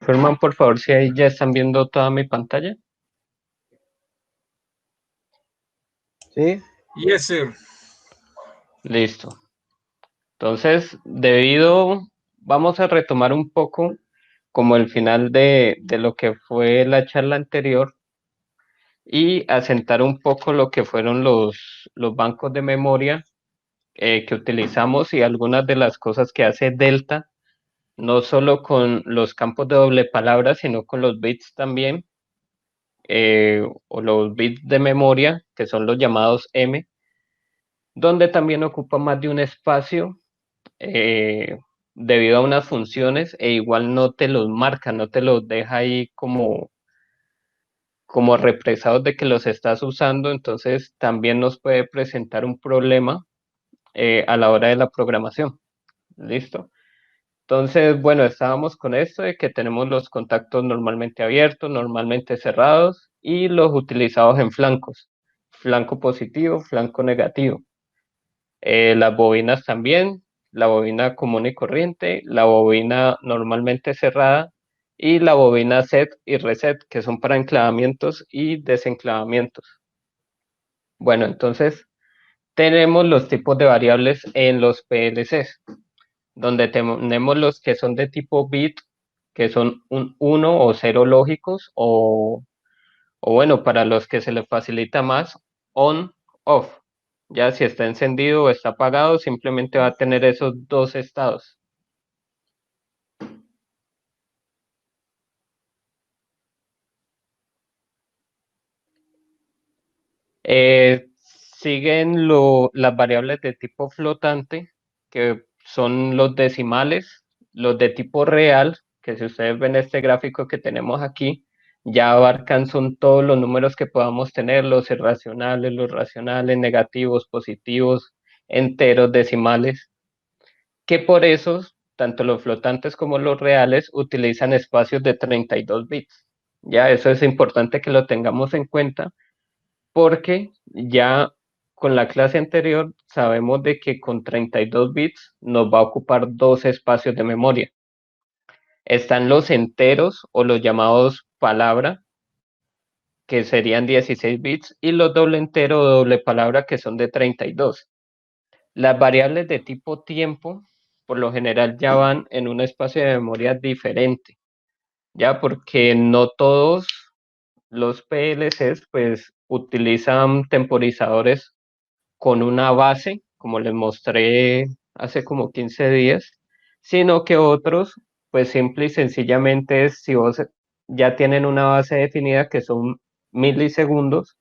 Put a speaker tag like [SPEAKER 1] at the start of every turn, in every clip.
[SPEAKER 1] Confirman, por favor, si ahí ya están viendo toda mi pantalla.
[SPEAKER 2] ¿Sí?
[SPEAKER 3] Yes, sir.
[SPEAKER 1] Listo. Entonces, vamos a retomar un poco como el final de lo que fue la charla anterior y asentar un poco lo que fueron los bancos de memoria que utilizamos y algunas de las cosas que hace Delta, no solo con los campos de doble palabra, sino con los bits también, o los bits de memoria, que son los llamados M, donde también ocupa más de un espacio eh, debido a unas funciones e igual no te los marca, no te los deja ahí como represados de que los estás usando, entonces también nos puede presentar un problema a la hora de la programación. ¿Listo? Entonces, bueno, estábamos con esto de que tenemos los contactos normalmente abiertos, normalmente cerrados y los utilizados en flancos, flanco positivo, flanco negativo. Las bobinas también, la bobina común y corriente, la bobina normalmente cerrada y la bobina set y reset, que son para enclavamientos y desenclavamientos. Bueno, entonces tenemos los tipos de variables en los PLCs, donde tenemos los que son de tipo bit, que son un 1 o 0 lógicos, o bueno, para los que se les facilita más, on, off. Ya si está encendido o está apagado, simplemente va a tener esos dos estados. Siguen las variables de tipo flotante, que son los decimales, los de tipo real, que si ustedes ven este gráfico que tenemos aquí, ya abarcan son todos los números que podamos tener, los irracionales, los racionales, negativos, positivos, enteros, decimales, que por eso tanto los flotantes como los reales utilizan espacios de 32 bits. Ya eso es importante que lo tengamos en cuenta porque ya con la clase anterior sabemos de que con 32 bits nos va a ocupar dos espacios de memoria. Están los enteros o los llamados palabra, que serían 16 bits, y los doble entero o doble palabra, que son de 32. Las variables de tipo tiempo, por lo general, ya van en un espacio de memoria diferente, ya porque no todos los PLCs pues utilizan temporizadores con una base, como les mostré hace como 15 días, sino que otros, pues simple y sencillamente es si vos ya tienen una base definida que son milisegundos,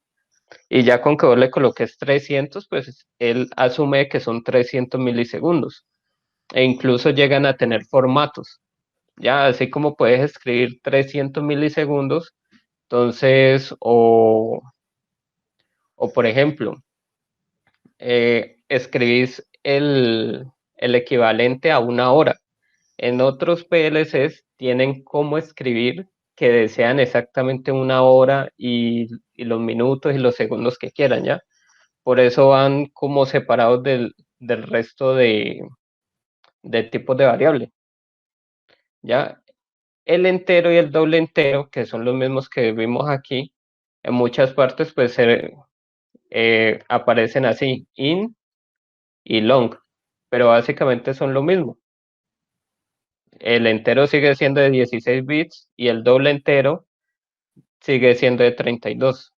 [SPEAKER 1] y ya con que vos le coloques 300, pues él asume que son 300 milisegundos, e incluso llegan a tener formatos, ya así como puedes escribir 300 milisegundos, entonces, o por ejemplo, escribís el equivalente a una hora. En otros PLCs tienen cómo escribir que desean exactamente una hora y los minutos y los segundos que quieran, ¿ya? Por eso van como separados del resto de tipos de variable, ¿ya? El entero y el doble entero, que son los mismos que vimos aquí, en muchas partes pues aparecen así, in y long, pero básicamente son lo mismo. El entero sigue siendo de 16 bits y el doble entero sigue siendo de 32.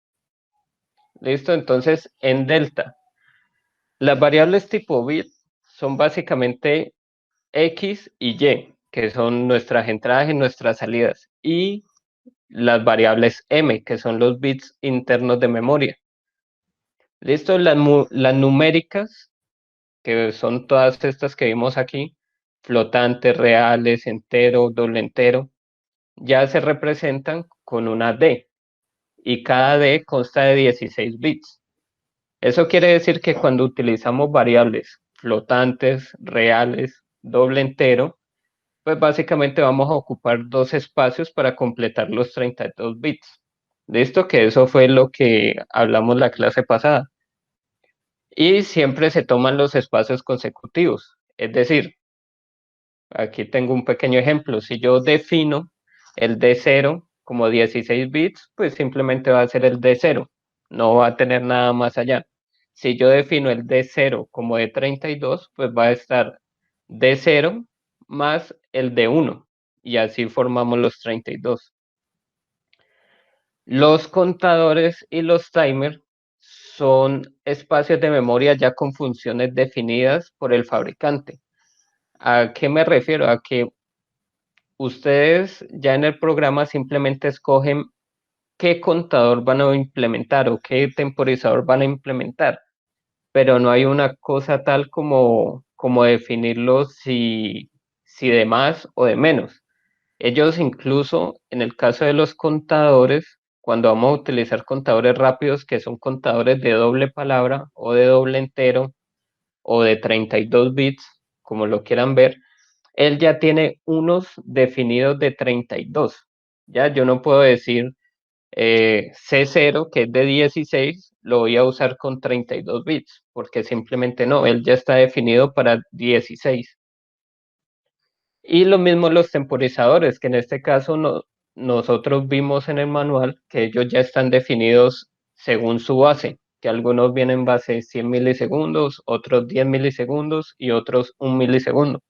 [SPEAKER 1] ¿Listo? Entonces, en delta, las variables tipo bit son básicamente X y Y, que son nuestras entradas y nuestras salidas, y las variables M, que son los bits internos de memoria. ¿Listo? Las numéricas, que son todas estas que vimos aquí, flotantes, reales, entero, doble entero, ya se representan con una D y cada D consta de 16 bits. Eso quiere decir que cuando utilizamos variables flotantes, reales, doble entero, pues básicamente vamos a ocupar dos espacios para completar los 32 bits. ¿Listo? Que eso fue lo que hablamos la clase pasada. Y siempre se toman los espacios consecutivos. Es decir, aquí tengo un pequeño ejemplo. Si yo defino El D0, como 16 bits, pues simplemente va a ser el D0, no va a tener nada más allá. Si yo defino el D0 como de 32, pues va a estar D0 más el D1, y así formamos los 32. Los contadores y los timers son espacios de memoria ya con funciones definidas por el fabricante. ¿A qué me refiero? A que ustedes ya en el programa simplemente escogen qué contador van a implementar o qué temporizador van a implementar, pero no hay una cosa tal como definirlo si de más o de menos. Ellos incluso, en el caso de los contadores, cuando vamos a utilizar contadores rápidos, que son contadores de doble palabra o de doble entero o de 32 bits, como lo quieran ver, él ya tiene unos definidos de 32. Ya yo no puedo decir C0, que es de 16, lo voy a usar con 32 bits, porque simplemente no, él ya está definido para 16. Y lo mismo los temporizadores, que en este caso nosotros vimos en el manual que ellos ya están definidos según su base, que algunos vienen base 100 milisegundos, otros 10 milisegundos y otros 1 milisegundo.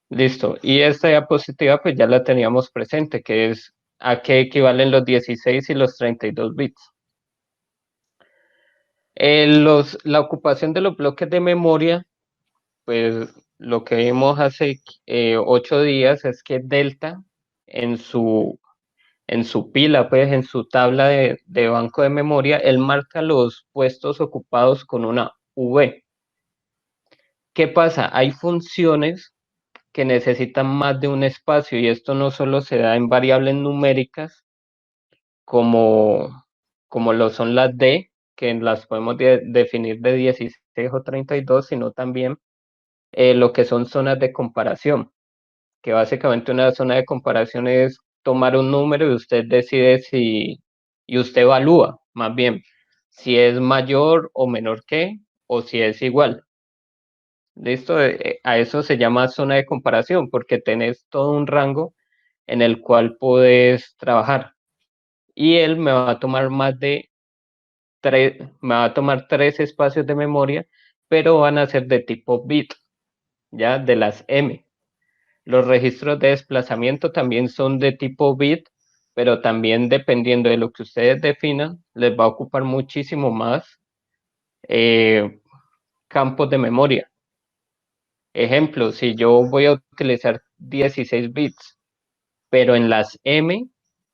[SPEAKER 1] Listo. Y esta diapositiva pues ya la teníamos presente, que es a qué equivalen los 16 y los 32 bits. La ocupación de los bloques de memoria, pues lo que vimos hace 8 días es que delta en su pila, pues en su tabla de banco de memoria, él marca los puestos ocupados con una V. ¿Qué pasa? Hay funciones que necesitan más de un espacio y esto no solo se da en variables numéricas como lo son las D, que las podemos definir de 16 o 32, sino también lo que son zonas de comparación, que básicamente una zona de comparación es tomar un número y usted decide y usted evalúa más bien si es mayor o menor que, o si es igual. ¿Listo? A eso se llama zona de comparación, porque tenés todo un rango en el cual puedes trabajar. Y él me va a tomar me va a tomar 3 espacios de memoria, pero van a ser de tipo bit, ya de las M. Los registros de desplazamiento también son de tipo bit, pero también dependiendo de lo que ustedes definan, les va a ocupar muchísimo más eh, campos de memoria. Ejemplo, si yo voy a utilizar 16 bits, pero en las M,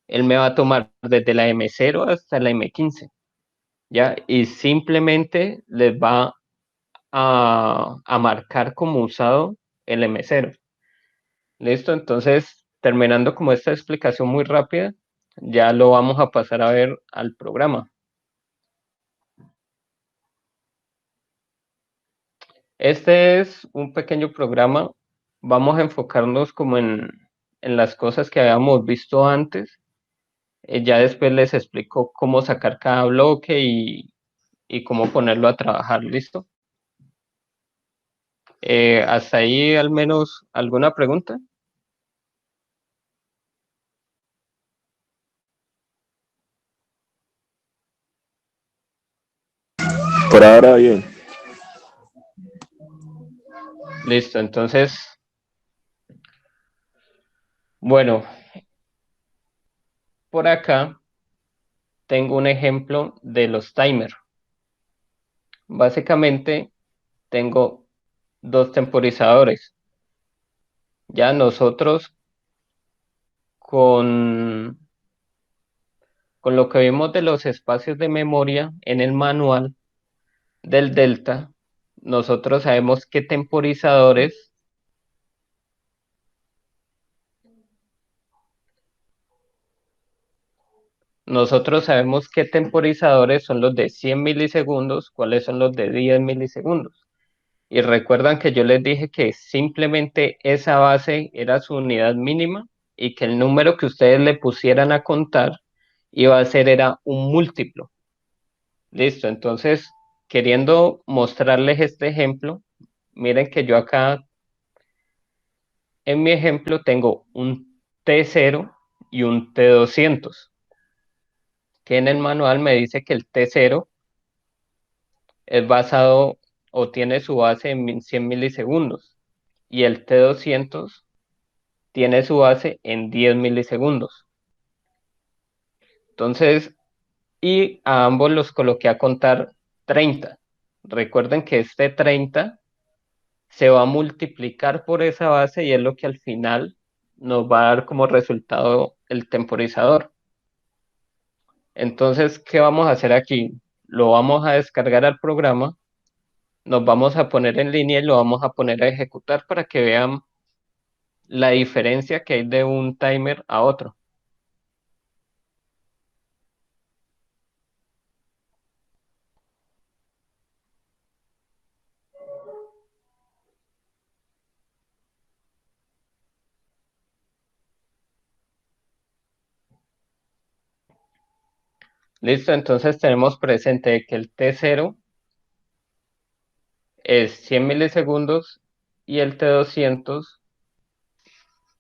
[SPEAKER 1] él me va a tomar desde la M0 hasta la M15, ¿ya? Y simplemente les va a marcar como usado el M0. ¿Listo? Entonces, terminando como esta explicación muy rápida, ya lo vamos a pasar a ver al programa. Este es un pequeño programa. Vamos a enfocarnos como en las cosas que habíamos visto antes. Ya después les explico cómo sacar cada bloque y cómo ponerlo a trabajar. ¿Listo? Hasta ahí al menos alguna pregunta.
[SPEAKER 3] Por ahora bien.
[SPEAKER 1] Listo, entonces, bueno, por acá tengo un ejemplo de los timers. Básicamente tengo 2 temporizadores. Ya nosotros con, con lo que vimos de los espacios de memoria en el manual del Delta, nosotros sabemos qué temporizadores, son los de 100 milisegundos, cuáles son los de 10 milisegundos. Y recuerdan que yo les dije que simplemente esa base era su unidad mínima y que el número que ustedes le pusieran a contar iba a ser era un múltiplo. Listo, entonces, queriendo mostrarles este ejemplo, miren que yo acá en mi ejemplo tengo un T0 y un T200, que en el manual me dice que el T0 es basado o tiene su base en 100 milisegundos y el T200 tiene su base en 10 milisegundos. Entonces, y a ambos los coloqué a contar 30. Recuerden que este 30 se va a multiplicar por esa base y es lo que al final nos va a dar como resultado el temporizador. Entonces, ¿qué vamos a hacer aquí? Lo vamos a descargar al programa, nos vamos a poner en línea y lo vamos a poner a ejecutar para que vean la diferencia que hay de un timer a otro. Listo, entonces tenemos presente que el T0 es 100 milisegundos y el T200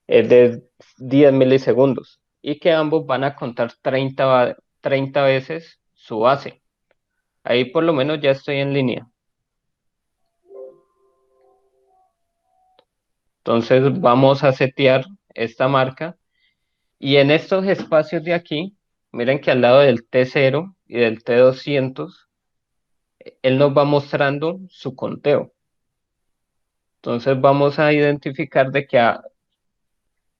[SPEAKER 1] es de 10 milisegundos y que ambos van a contar 30 veces su base. Ahí por lo menos ya estoy en línea. Entonces vamos a setear esta marca y en estos espacios de aquí, miren que al lado del T0 y del T200, él nos va mostrando su conteo. Entonces vamos a identificar de que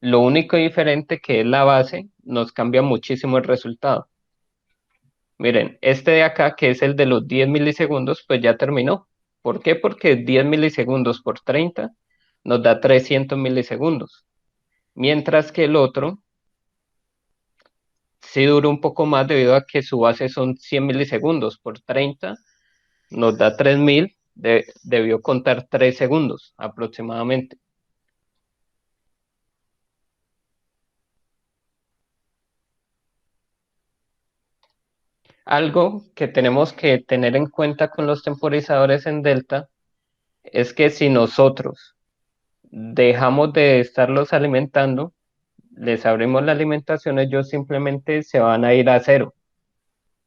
[SPEAKER 1] lo único diferente que es la base nos cambia muchísimo el resultado. Miren, este de acá, que es el de los 10 milisegundos, pues ya terminó. ¿Por qué? Porque 10 milisegundos por 30 nos da 300 milisegundos. Mientras que el otro sí dura un poco más debido a que su base son 100 milisegundos por 30, nos da 3000, debió contar 3 segundos aproximadamente. Algo que tenemos que tener en cuenta con los temporizadores en Delta es que si nosotros dejamos de estarlos alimentando, les abrimos la alimentación, ellos simplemente se van a ir a cero.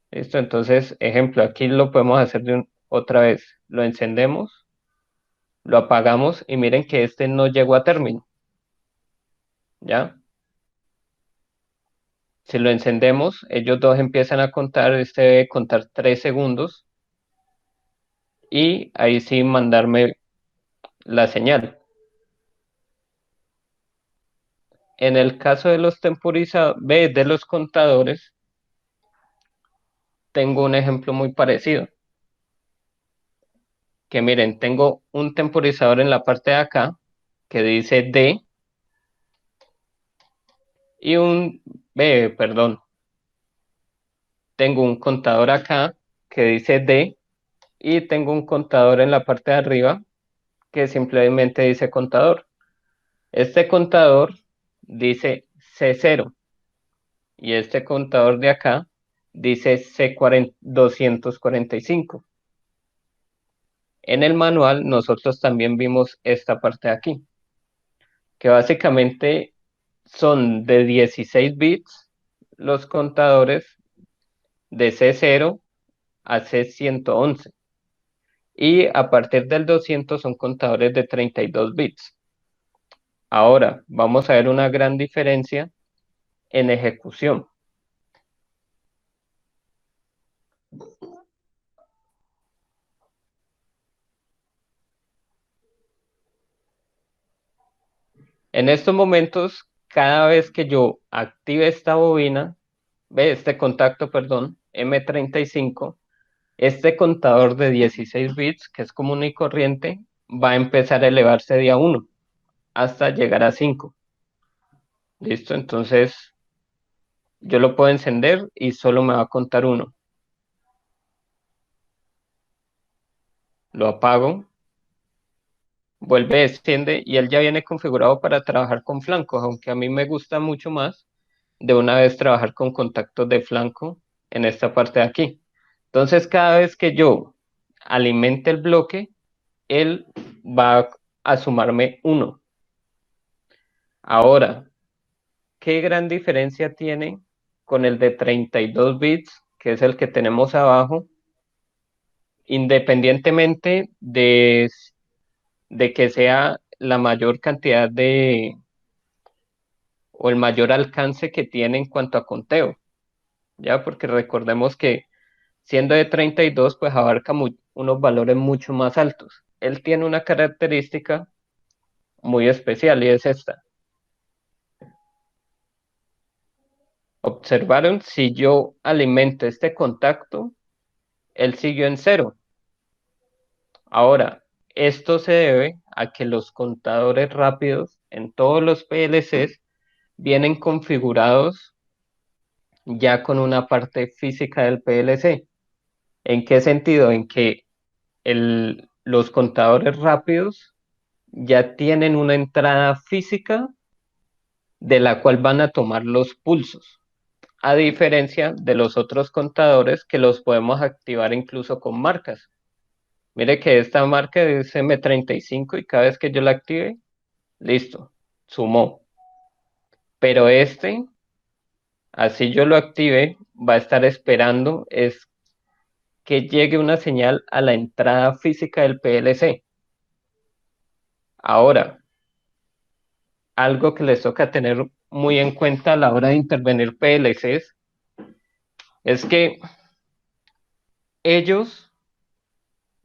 [SPEAKER 1] ¿Listo? Entonces, ejemplo, aquí lo podemos hacer otra vez. Lo encendemos, lo apagamos y miren que este no llegó a término. ¿Ya? Si lo encendemos, ellos dos empiezan a contar, este debe contar 3 segundos y ahí sí mandarme la señal. En el caso de los de los contadores, tengo un ejemplo muy parecido. Que miren, tengo un temporizador en la parte de acá que dice D y perdón, tengo un contador acá que dice D y tengo un contador en la parte de arriba que simplemente dice contador. Este contador dice C0 y este contador de acá dice C245. En el manual nosotros también vimos esta parte de aquí, que básicamente son de 16 bits los contadores de C0 a C111 y a partir del 200 son contadores de 32 bits. Ahora vamos a ver una gran diferencia en ejecución. En estos momentos, cada vez que yo active esta bobina, este contacto, perdón, M35, este contador de 16 bits, que es común y corriente, va a empezar a elevarse de a 1 hasta llegar a 5. ¿Listo? Entonces, yo lo puedo encender y solo me va a contar 1. Lo apago, vuelve, desciende y él ya viene configurado para trabajar con flancos, aunque a mí me gusta mucho más de una vez trabajar con contactos de flanco en esta parte de aquí. Entonces, cada vez que yo alimente el bloque, él va a sumarme 1. Ahora, ¿qué gran diferencia tiene con el de 32 bits, que es el que tenemos abajo, independientemente de que sea la mayor cantidad o el mayor alcance que tiene en cuanto a conteo? ¿Ya? Porque recordemos que siendo de 32, pues abarca unos valores mucho más altos. Él tiene una característica muy especial y es esta. Observaron, si yo alimento este contacto, él siguió en cero. Ahora, esto se debe a que los contadores rápidos en todos los PLCs vienen configurados ya con una parte física del PLC. ¿En qué sentido? En que los contadores rápidos ya tienen una entrada física de la cual van a tomar los pulsos, a diferencia de los otros contadores que los podemos activar incluso con marcas. Mire que esta marca es M35 y cada vez que yo la active, listo, sumó. Pero este, así yo lo active, va a estar esperando es que llegue una señal a la entrada física del PLC. Ahora, algo que les toca tener muy en cuenta a la hora de intervenir PLCs es que ellos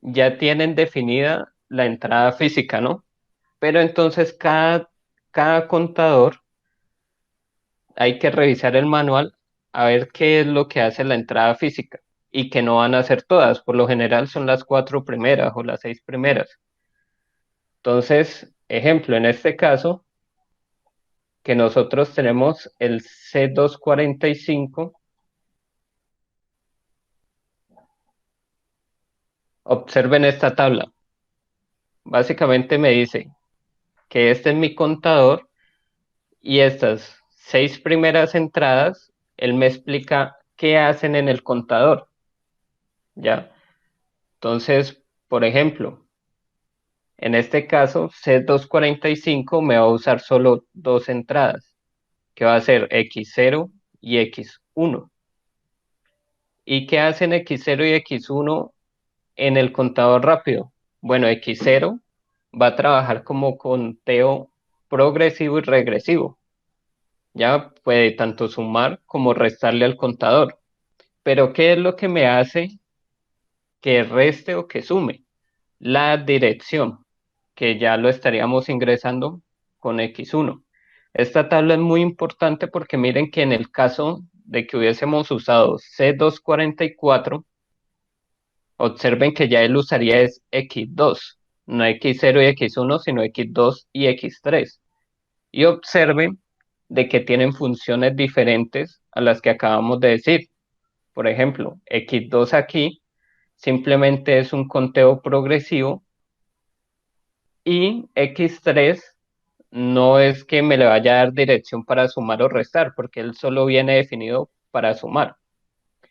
[SPEAKER 1] ya tienen definida la entrada física, ¿no? Pero entonces cada contador hay que revisar el manual a ver qué es lo que hace la entrada física y que no van a ser todas, por lo general son las 4 primeras o las 6 primeras. Entonces, ejemplo, en este caso, que nosotros tenemos el C245, observen esta tabla. Básicamente me dice que este es mi contador y estas 6 primeras entradas, él me explica qué hacen en el contador, ¿ya? Entonces, por ejemplo, en este caso, C245 me va a usar solo dos entradas, que va a ser X0 y X1. ¿Y qué hacen X0 y X1 en el contador rápido? Bueno, X0 va a trabajar como conteo progresivo y regresivo. Ya puede tanto sumar como restarle al contador. Pero ¿qué es lo que me hace que reste o que sume? La dirección, que ya lo estaríamos ingresando con X1. Esta tabla es muy importante porque miren que en el caso de que hubiésemos usado C244, observen que ya él usaría es X2, no X0 y X1, sino X2 y X3. Y observen de que tienen funciones diferentes a las que acabamos de decir. Por ejemplo, X2 aquí simplemente es un conteo progresivo y X3 no es que me le vaya a dar dirección para sumar o restar, porque él solo viene definido para sumar,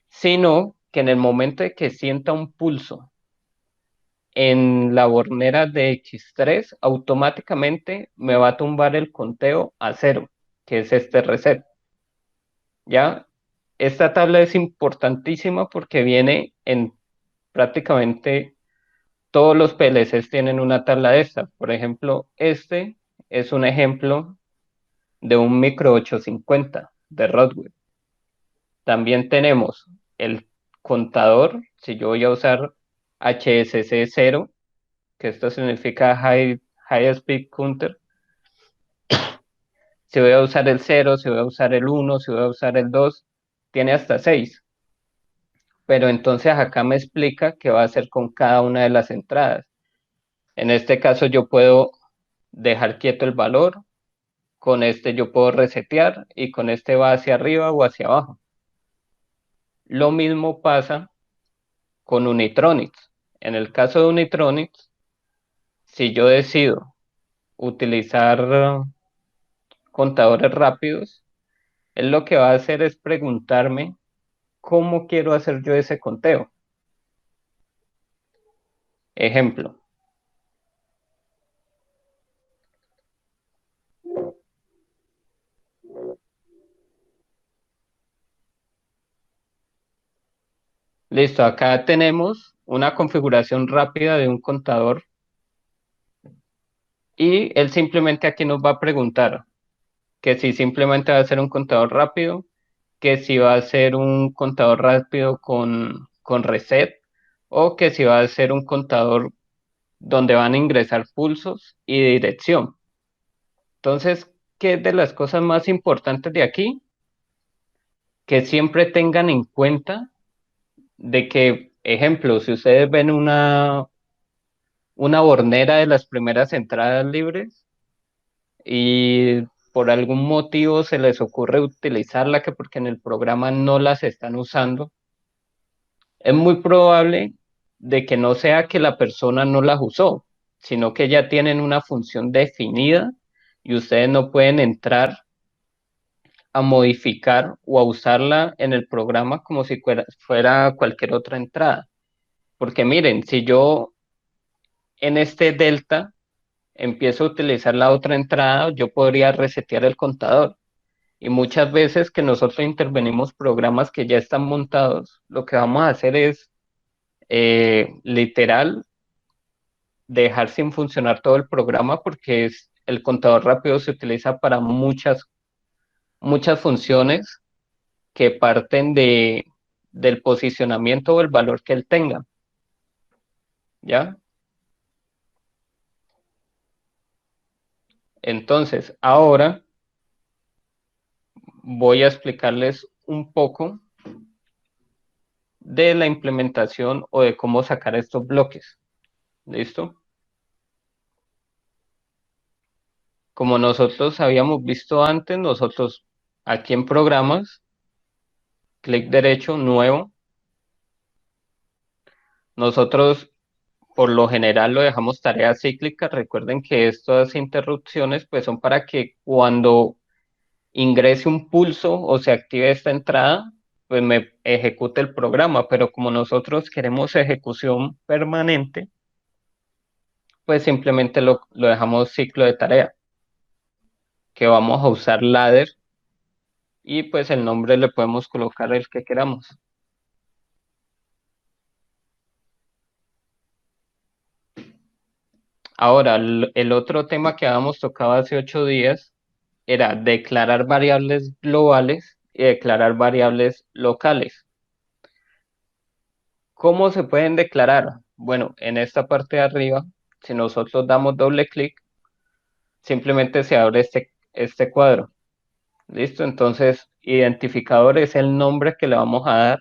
[SPEAKER 1] sino que en el momento de que sienta un pulso en la bornera de X3, automáticamente me va a tumbar el conteo a cero, que es este reset. ¿Ya? Esta tabla es importantísima porque viene en prácticamente todos los PLCs tienen una tabla de esta. Por ejemplo, este es un ejemplo de un micro 850 de Rodwell. También tenemos el contador, si yo voy a usar HSC 0, que esto significa High Speed Counter, si voy a usar el 0, si voy a usar el 1, si voy a usar el 2, tiene hasta 6. Pero entonces acá me explica qué va a hacer con cada una de las entradas. En este caso yo puedo dejar quieto el valor, con este yo puedo resetear y con este va hacia arriba o hacia abajo. Lo mismo pasa con Unitronics. En el caso de Unitronics, si yo decido utilizar contadores rápidos, él lo que va a hacer es preguntarme cómo quiero hacer yo ese conteo. Ejemplo, Listo, acá tenemos una configuración rápida de un contador y él simplemente aquí nos va a preguntar que si simplemente va a ser un contador rápido, que si va a ser un contador rápido con reset o que si va a ser un contador donde van a ingresar pulsos y dirección. Entonces, ¿qué es de las cosas más importantes de aquí? Que siempre tengan en cuenta de que, ejemplo, si ustedes ven una bornera de las primeras entradas libres y por algún motivo se les ocurre utilizarla, que porque en el programa no las están usando, es muy probable de que no sea que la persona no las usó, sino que ya tienen una función definida y ustedes no pueden entrar a modificar o a usarla en el programa como si fuera cualquier otra entrada. Porque miren, si yo en este delta empiezo a utilizar la otra entrada, yo podría resetear el contador. Y muchas veces que nosotros intervenimos programas que ya están montados, lo que vamos a hacer es literal dejar sin funcionar todo el programa porque el contador rápido se utiliza para muchas funciones que parten del posicionamiento o el valor que él tenga. ¿Ya? Entonces, ahora voy a explicarles un poco de la implementación o de cómo sacar estos bloques. ¿Listo? Como nosotros habíamos visto antes, nosotros aquí en programas, clic derecho, nuevo, nosotros por lo general lo dejamos tarea cíclica. Recuerden que estas interrupciones pues son para que cuando ingrese un pulso o se active esta entrada, pues me ejecute el programa, pero como nosotros queremos ejecución permanente, pues simplemente lo dejamos ciclo de tarea, que vamos a usar ladder y pues el nombre le podemos colocar el que queramos. Ahora, el otro tema que habíamos tocado hace 8 días era declarar variables globales y declarar variables locales. ¿Cómo se pueden declarar? Bueno, en esta parte de arriba, si nosotros damos doble clic, simplemente se abre este cuadro. ¿Listo? Entonces, identificador es el nombre que le vamos a dar.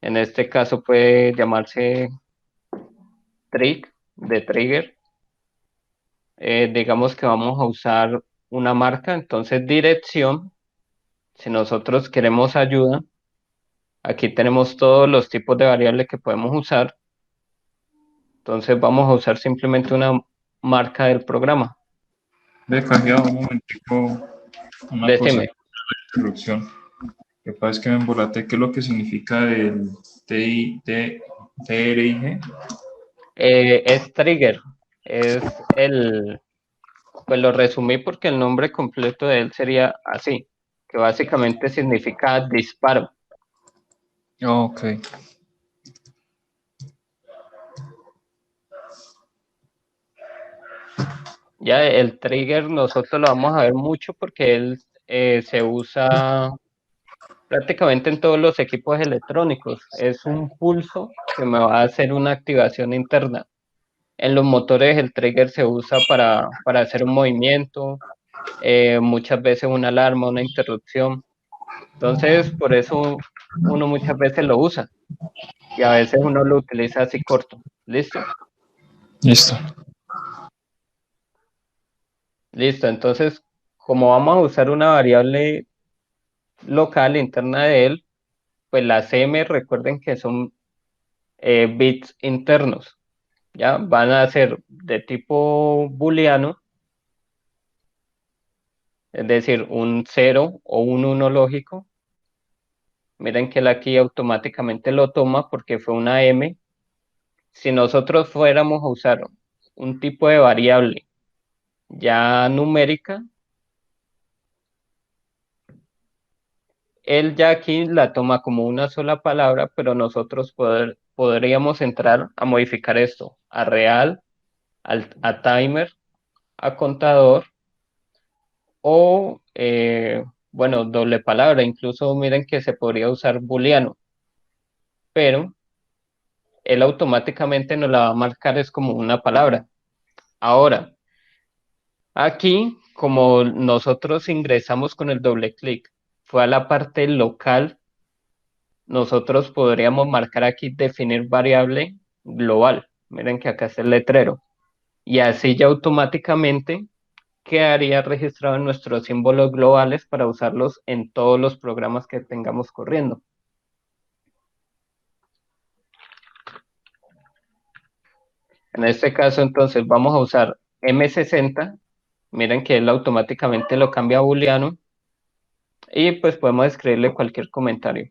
[SPEAKER 1] En este caso puede llamarse de trigger. Digamos que vamos a usar una marca, entonces dirección. Si nosotros queremos ayuda, aquí tenemos todos los tipos de variables que podemos usar. Entonces vamos a usar simplemente una marca del programa.
[SPEAKER 4] Ve, cambiado un momentico una cosa,
[SPEAKER 1] Decime,
[SPEAKER 4] la interrupción. Lo que pasa es que me embolaté. ¿Qué es lo que significa el TRIG?
[SPEAKER 1] es trigger, pues lo resumí porque el nombre completo de él sería así, que básicamente significa disparo.
[SPEAKER 4] Ok.
[SPEAKER 1] Ya el trigger nosotros lo vamos a ver mucho porque él se usa prácticamente en todos los equipos electrónicos. Es un pulso que me va a hacer una activación interna. En los motores el trigger se usa para hacer un movimiento, muchas veces una alarma, una interrupción. Entonces, por eso uno muchas veces lo usa y a veces uno lo utiliza así corto. ¿Listo?
[SPEAKER 4] Listo.
[SPEAKER 1] Listo. Entonces, como vamos a usar una variable local interna de él, pues las M recuerden que son bits internos. ¿Ya? Van a ser de tipo booleano, es decir, un 0 o un 1 lógico. Miren que él aquí automáticamente lo toma porque fue una M. Si nosotros fuéramos a usar un tipo de variable ya numérica, él ya aquí la toma como una sola palabra, pero nosotros podríamos entrar a modificar esto a real, a timer, a contador o, bueno, doble palabra. Incluso miren que se podría usar booleano, pero él automáticamente nos la va a marcar es como una palabra. Ahora, aquí, como nosotros ingresamos con el doble clic, fue a la parte local, nosotros podríamos marcar aquí definir variable global. Miren que acá está el letrero. Y así ya automáticamente quedaría registrado en nuestros símbolos globales para usarlos en todos los programas que tengamos corriendo. En este caso, entonces, vamos a usar M60. Miren que él automáticamente lo cambia a booleano y pues podemos escribirle cualquier comentario.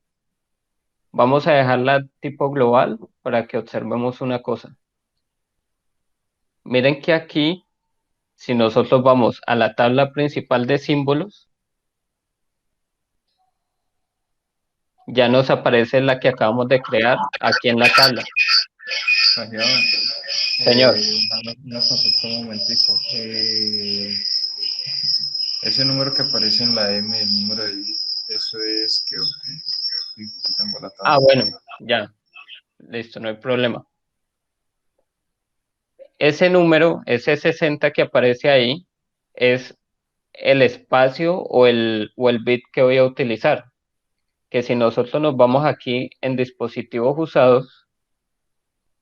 [SPEAKER 1] Vamos a dejarla tipo global para que observemos una cosa. Miren que aquí, si nosotros vamos a la tabla principal de símbolos, ya nos aparece la que acabamos de crear aquí en la tabla.
[SPEAKER 4] Santiago,
[SPEAKER 1] Señor,
[SPEAKER 4] una consulta un momentico. Ese número que aparece en la M, el número de bit, eso es que tengo la tabla.
[SPEAKER 1] bueno, ya, listo, no hay problema. Ese número, ese 60 que aparece ahí, es el espacio o el bit que voy a utilizar. Que si nosotros nos vamos aquí en dispositivos usados,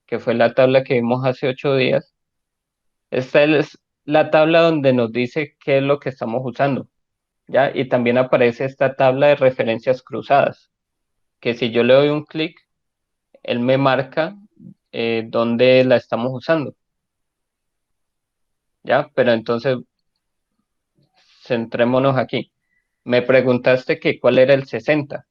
[SPEAKER 1] que fue la tabla que vimos hace 8 días, esta es la tabla donde nos dice qué es lo que estamos usando, ¿ya? Y también aparece esta tabla de referencias cruzadas, que si yo le doy un clic, él me marca dónde la estamos usando, ¿ya? Pero entonces, centrémonos aquí. Me preguntaste que cuál era el 60.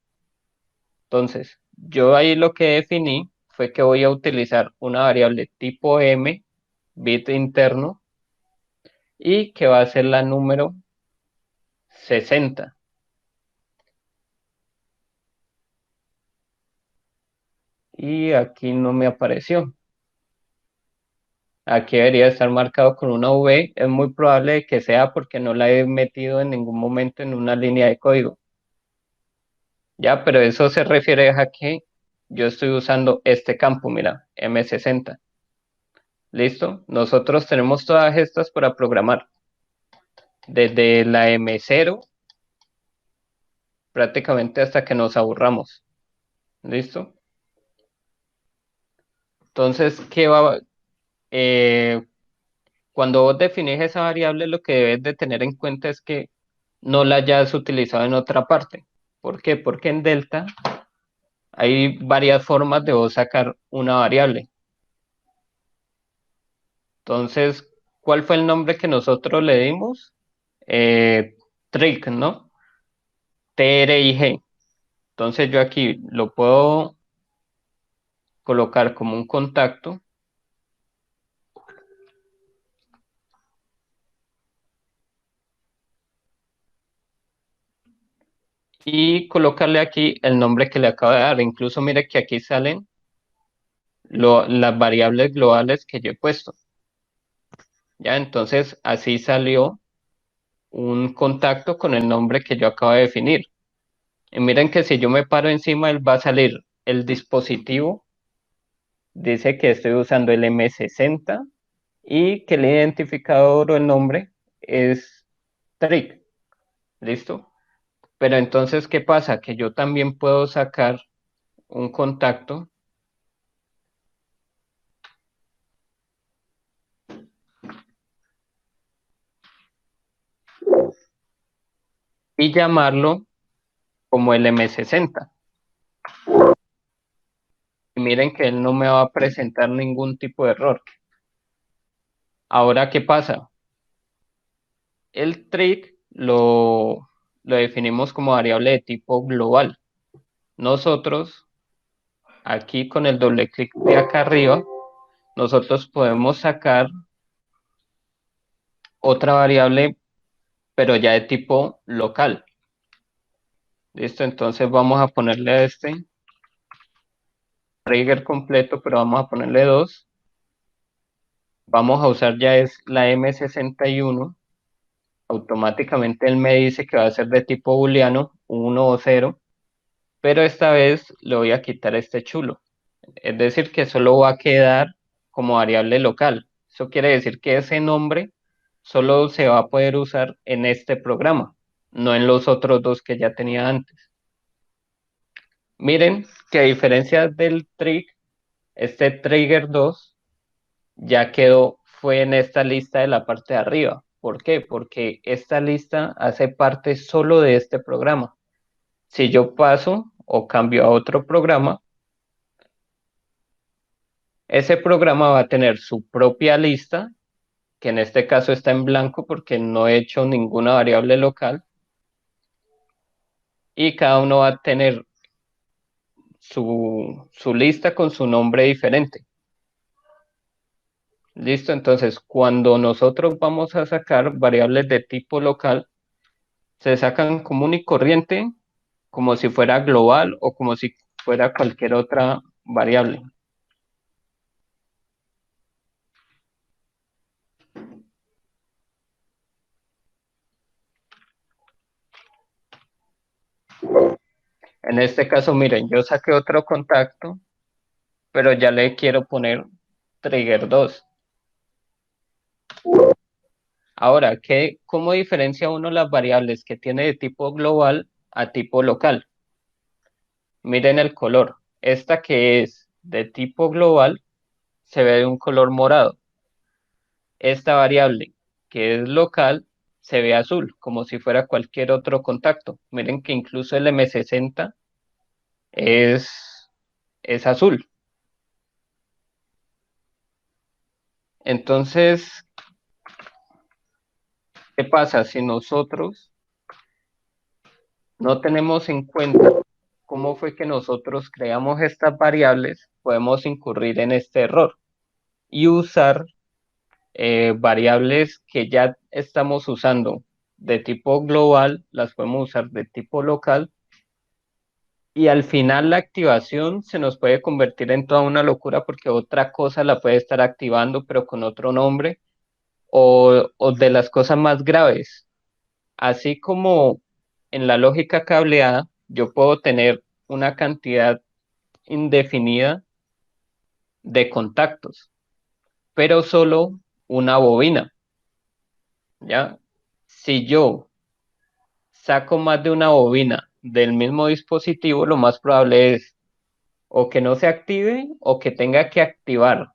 [SPEAKER 1] Entonces, yo ahí lo que definí fue que voy a utilizar una variable tipo m, bit interno, y que va a ser la número 60. Y aquí no me apareció. Aquí debería estar marcado con una V. Es muy probable que sea porque no la he metido en ningún momento en una línea de código. Ya, pero eso se refiere a que yo estoy usando este campo, mira, M60. ¿Listo? Nosotros tenemos todas estas para programar. Desde la M0 prácticamente hasta que nos aburramos. ¿Listo? Entonces, cuando vos definís esa variable, lo que debes de tener en cuenta es que no la hayas utilizado en otra parte. ¿Por qué? Porque en Delta hay varias formas de vos sacar una variable. Entonces, ¿cuál fue el nombre que nosotros le dimos? Trig, ¿no? TRIG. Entonces yo aquí lo puedo colocar como un contacto y colocarle aquí el nombre que le acabo de dar. Incluso mire que aquí salen las variables globales que yo he puesto. Ya, entonces así salió un contacto con el nombre que yo acabo de definir. Y miren que si yo me paro encima, él va a salir el dispositivo. Dice que estoy usando el M60 y que el identificador o el nombre es TRIC. ¿Listo? Pero entonces, ¿qué pasa? Que yo también puedo sacar un contacto y llamarlo como el M60. Y miren que él no me va a presentar ningún tipo de error. Ahora, ¿qué pasa? El trick lo definimos como variable de tipo global. Nosotros, aquí con el doble clic de acá arriba, nosotros podemos sacar otra variable, pero ya de tipo local. Listo, entonces vamos a ponerle a este trigger completo, pero vamos a ponerle 2. Vamos a usar ya es la M61. Automáticamente él me dice que va a ser de tipo booleano, 1 o 0, pero esta vez le voy a quitar este chulo. Es decir, que solo va a quedar como variable local. Eso quiere decir que ese nombre solo se va a poder usar en este programa, no en los otros dos que ya tenía antes. Miren que a diferencia del trig, este trigger 2 ya fue en esta lista de la parte de arriba. ¿Por qué? Porque esta lista hace parte solo de este programa. Si yo paso o cambio a otro programa, ese programa va a tener su propia lista, que en este caso está en blanco porque no he hecho ninguna variable local, y cada uno va a tener su lista con su nombre diferente. Listo, entonces cuando nosotros vamos a sacar variables de tipo local, se sacan común y corriente como si fuera global o como si fuera cualquier otra variable. En este caso, miren, yo saqué otro contacto, pero ya le quiero poner trigger 2. Ahora, ¿cómo diferencia uno las variables que tiene de tipo global a tipo local? Miren el color. Esta que es de tipo global se ve de un color morado. Esta variable que es local se ve azul, como si fuera cualquier otro contacto. Miren que incluso el M60 es azul. Entonces, ¿qué pasa si nosotros no tenemos en cuenta cómo fue que nosotros creamos estas variables? Podemos incurrir en este error y usar variables que ya estamos usando de tipo global, las podemos usar de tipo local, y al final la activación se nos puede convertir en toda una locura porque otra cosa la puede estar activando pero con otro nombre, o de las cosas más graves. Así como en la lógica cableada, yo puedo tener una cantidad indefinida de contactos, pero solo una bobina, ¿ya? Si yo saco más de una bobina del mismo dispositivo, lo más probable es o que no se active o que tenga que activar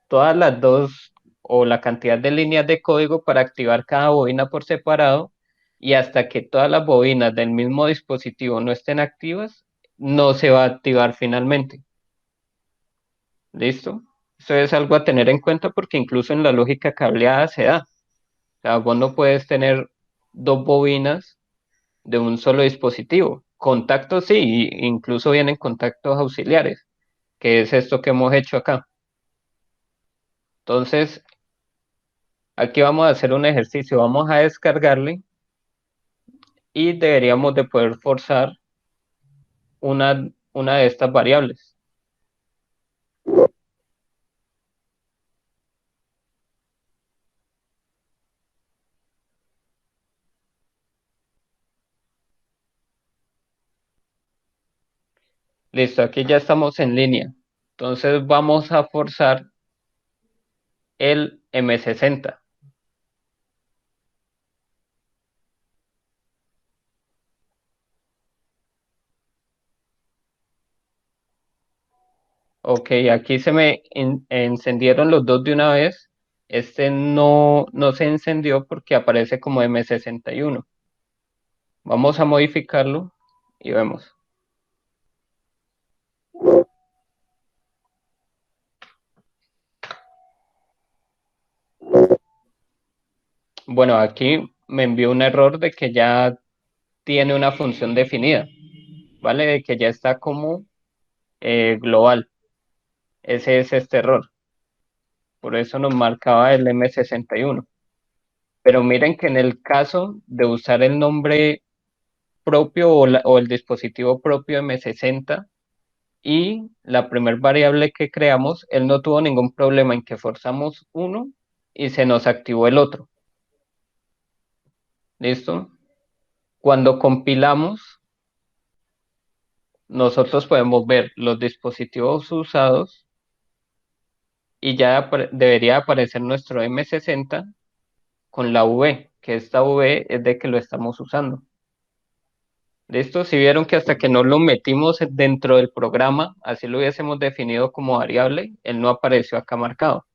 [SPEAKER 1] todas las dos o la cantidad de líneas de código para activar cada bobina por separado, y hasta que todas las bobinas del mismo dispositivo no estén activas, no se va a activar finalmente. ¿Listo? Eso es algo a tener en cuenta porque incluso en la lógica cableada se da. O sea, vos no puedes tener dos bobinas de un solo dispositivo. Contactos sí, incluso vienen contactos auxiliares, que es esto que hemos hecho acá. Entonces, aquí vamos a hacer un ejercicio, vamos a descargarle y deberíamos de poder forzar una de estas variables. Listo, aquí ya estamos en línea. Entonces vamos a forzar el M60. Ok, aquí se me encendieron los dos de una vez. Este no se encendió porque aparece como M61. Vamos a modificarlo y vemos. Bueno, aquí me envió un error de que ya tiene una función definida, ¿vale? De que ya está como global. Ese es este error. Por eso nos marcaba el M61. Pero miren que en el caso de usar el nombre propio o el dispositivo propio M60 y la primer variable que creamos, él no tuvo ningún problema en que forzamos uno y se nos activó el otro. ¿Listo? Cuando compilamos, nosotros podemos ver los dispositivos usados y ya debería aparecer nuestro M60 con la V, que esta V es de que lo estamos usando. ¿Listo? Si vieron que hasta que no lo metimos dentro del programa, así lo hubiésemos definido como variable, él no apareció acá marcado.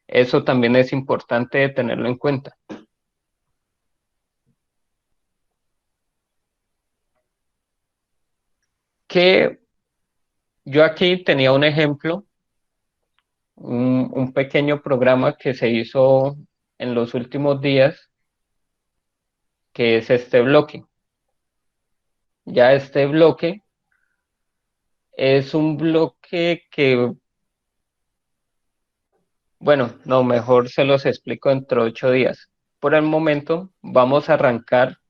[SPEAKER 1] Eso también es importante tenerlo en cuenta. Que yo aquí tenía un ejemplo, un pequeño programa que se hizo en los últimos días, que es este bloque. Ya este bloque es un bloque que, bueno, no, mejor se los explico dentro de 8 días. Por el momento vamos a arrancar,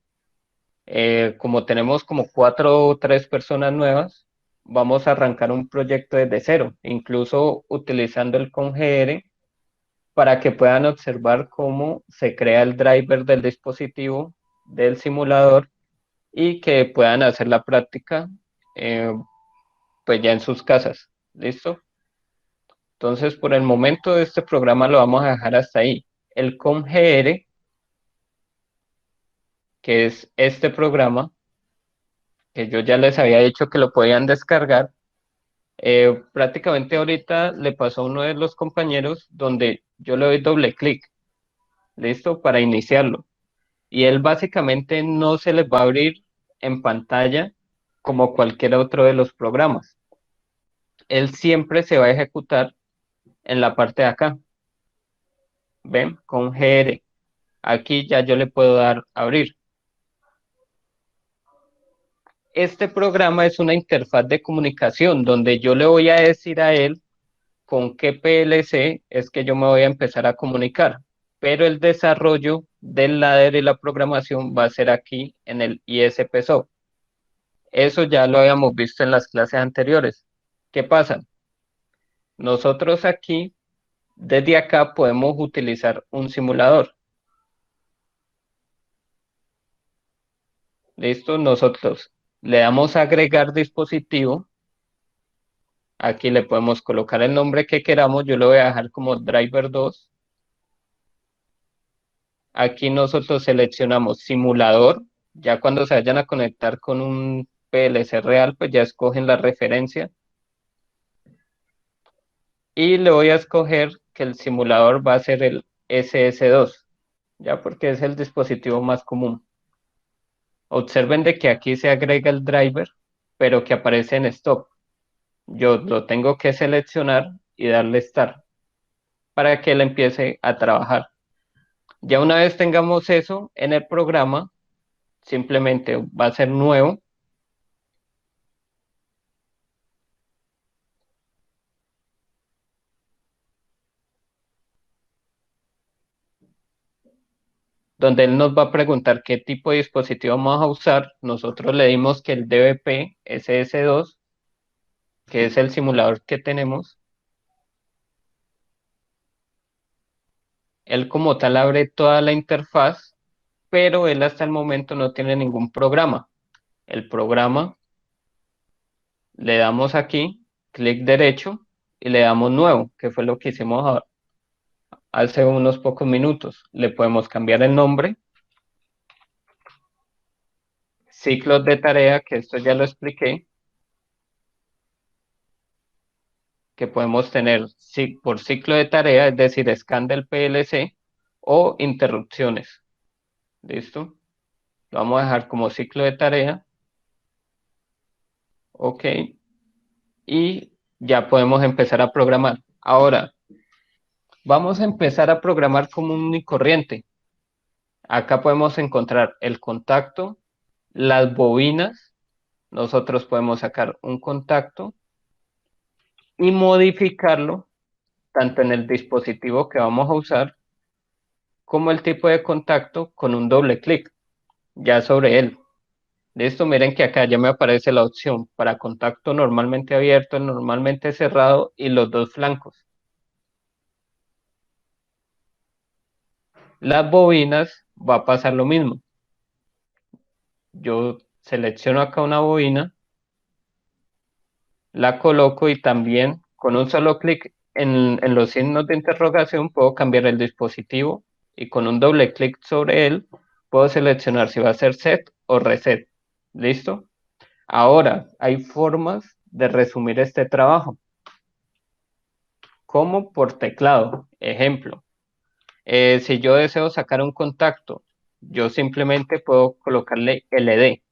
[SPEAKER 1] como tenemos como 4 o 3 personas nuevas, vamos a arrancar un proyecto desde cero, incluso utilizando el ConGR para que puedan observar cómo se crea el driver del dispositivo, del simulador y que puedan hacer la práctica pues ya en sus casas. ¿Listo? Entonces, por el momento este programa lo vamos a dejar hasta ahí. El ComGR, que es este programa, que yo ya les había dicho que lo podían descargar, prácticamente ahorita le pasó a uno de los compañeros donde yo le doy doble clic, listo, para iniciarlo. Y él básicamente no se les va a abrir en pantalla como cualquier otro de los programas. Él siempre se va a ejecutar en la parte de acá. ¿Ven? Con GR. Aquí ya yo le puedo dar abrir. Este programa es una interfaz de comunicación donde yo le voy a decir a él con qué PLC es que yo me voy a empezar a comunicar. Pero el desarrollo del ladder y la programación va a ser aquí en el ISPsoft. Eso ya lo habíamos visto en las clases anteriores. ¿Qué pasa? Nosotros aquí, desde acá, podemos utilizar un simulador. ¿Listo? Nosotros le damos a agregar dispositivo. Aquí le podemos colocar el nombre que queramos. Yo lo voy a dejar como driver 2. Aquí nosotros seleccionamos simulador. Ya cuando se vayan a conectar con un PLC real, pues ya escogen la referencia. Y le voy a escoger que el simulador va a ser el SS2, ya porque es el dispositivo más común. Observen de que aquí se agrega el driver, pero que aparece en stop. Yo lo tengo que seleccionar y darle start para que él empiece a trabajar. Ya una vez tengamos eso en el programa, simplemente va a ser nuevo. Donde él nos va a preguntar qué tipo de dispositivo vamos a usar. Nosotros le dimos que el DVP SS2, que es el simulador que tenemos. Él como tal abre toda la interfaz, pero él hasta el momento no tiene ningún programa. El programa, le damos aquí, clic derecho, y le damos nuevo, que fue lo que hicimos hace unos pocos minutos. Le podemos cambiar el nombre, ciclos de tarea, que esto ya lo expliqué, que podemos tener por ciclo de tarea, es decir, scan del PLC o interrupciones. ¿Listo? Lo vamos a dejar como ciclo de tarea. Ok. Y ya podemos empezar a programar. Ahora, vamos a empezar a programar común y corriente. Acá podemos encontrar el contacto, las bobinas. Nosotros podemos sacar un contacto y modificarlo tanto en el dispositivo que vamos a usar como el tipo de contacto con un doble clic ya sobre él. Listo, miren que acá ya me aparece la opción para contacto normalmente abierto, normalmente cerrado y los dos flancos. Las bobinas va a pasar lo mismo. Yo selecciono acá una bobina, la coloco y también con un solo clic en los signos de interrogación puedo cambiar el dispositivo y con un doble clic sobre él puedo seleccionar si va a ser set o reset. ¿Listo? Ahora, hay formas de resumir este trabajo, como por teclado. Ejemplo, si yo deseo sacar un contacto, yo simplemente puedo colocarle LD.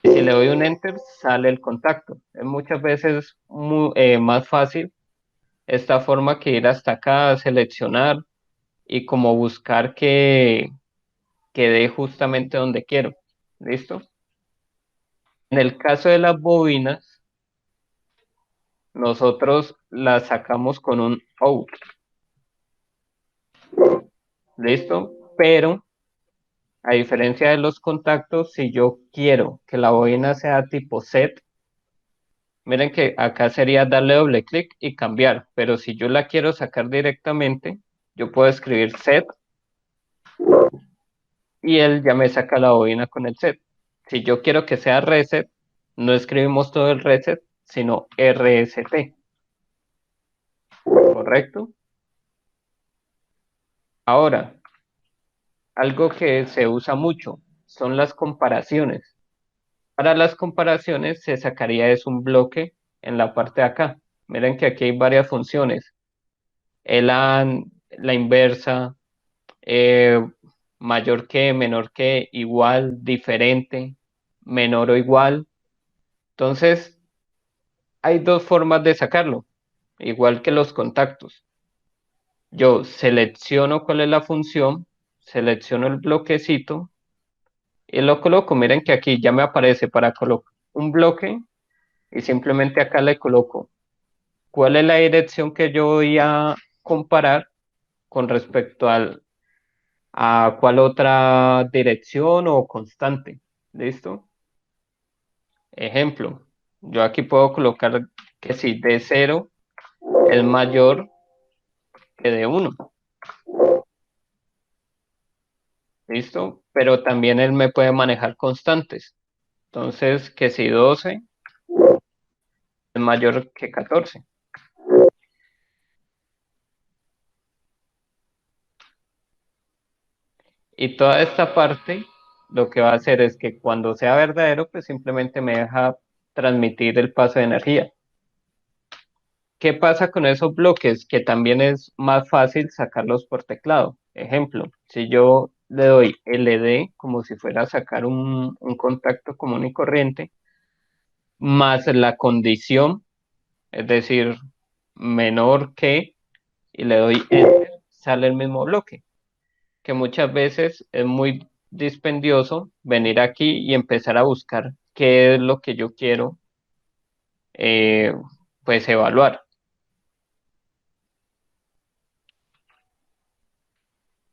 [SPEAKER 1] Y si le doy un enter, sale el contacto. Es muchas veces más fácil esta forma que ir hasta acá, seleccionar y como buscar que dé justamente donde quiero. ¿Listo? En el caso de las bobinas, nosotros las sacamos con un out. ¿Listo? Pero a diferencia de los contactos, si yo quiero que la bobina sea tipo set, miren que acá sería darle doble clic y cambiar, pero si yo la quiero sacar directamente, yo puedo escribir set y él ya me saca la bobina con el set. Si yo quiero que sea reset, no escribimos todo el reset, sino RST, ¿correcto? Ahora, algo que se usa mucho son las comparaciones. Para las comparaciones se sacaría es un bloque en la parte de acá. Miren que aquí hay varias funciones. El AND, la inversa, eh, mayor que, menor que, igual, diferente, menor o igual. Entonces, hay dos formas de sacarlo, igual que los contactos. Yo selecciono cuál es la función, selecciono el bloquecito y lo coloco. Miren que aquí ya me aparece para colocar un bloque y simplemente acá le coloco cuál es la dirección que yo voy a comparar con respecto a cuál otra dirección o constante. ¿Listo? Ejemplo, yo aquí puedo colocar que si d cero es mayor que d uno. ¿Listo? Pero también él me puede manejar constantes. Entonces, que si 12 es mayor que 14. Y toda esta parte lo que va a hacer es que cuando sea verdadero, pues simplemente me deja transmitir el paso de energía. ¿Qué pasa con esos bloques? Que también es más fácil sacarlos por teclado. Ejemplo, si yo le doy LD como si fuera a sacar un contacto común y corriente, más la condición, es decir, menor que, y le doy Enter, sale el mismo bloque. Que muchas veces es muy dispendioso venir aquí y empezar a buscar qué es lo que yo quiero eh, pues evaluar.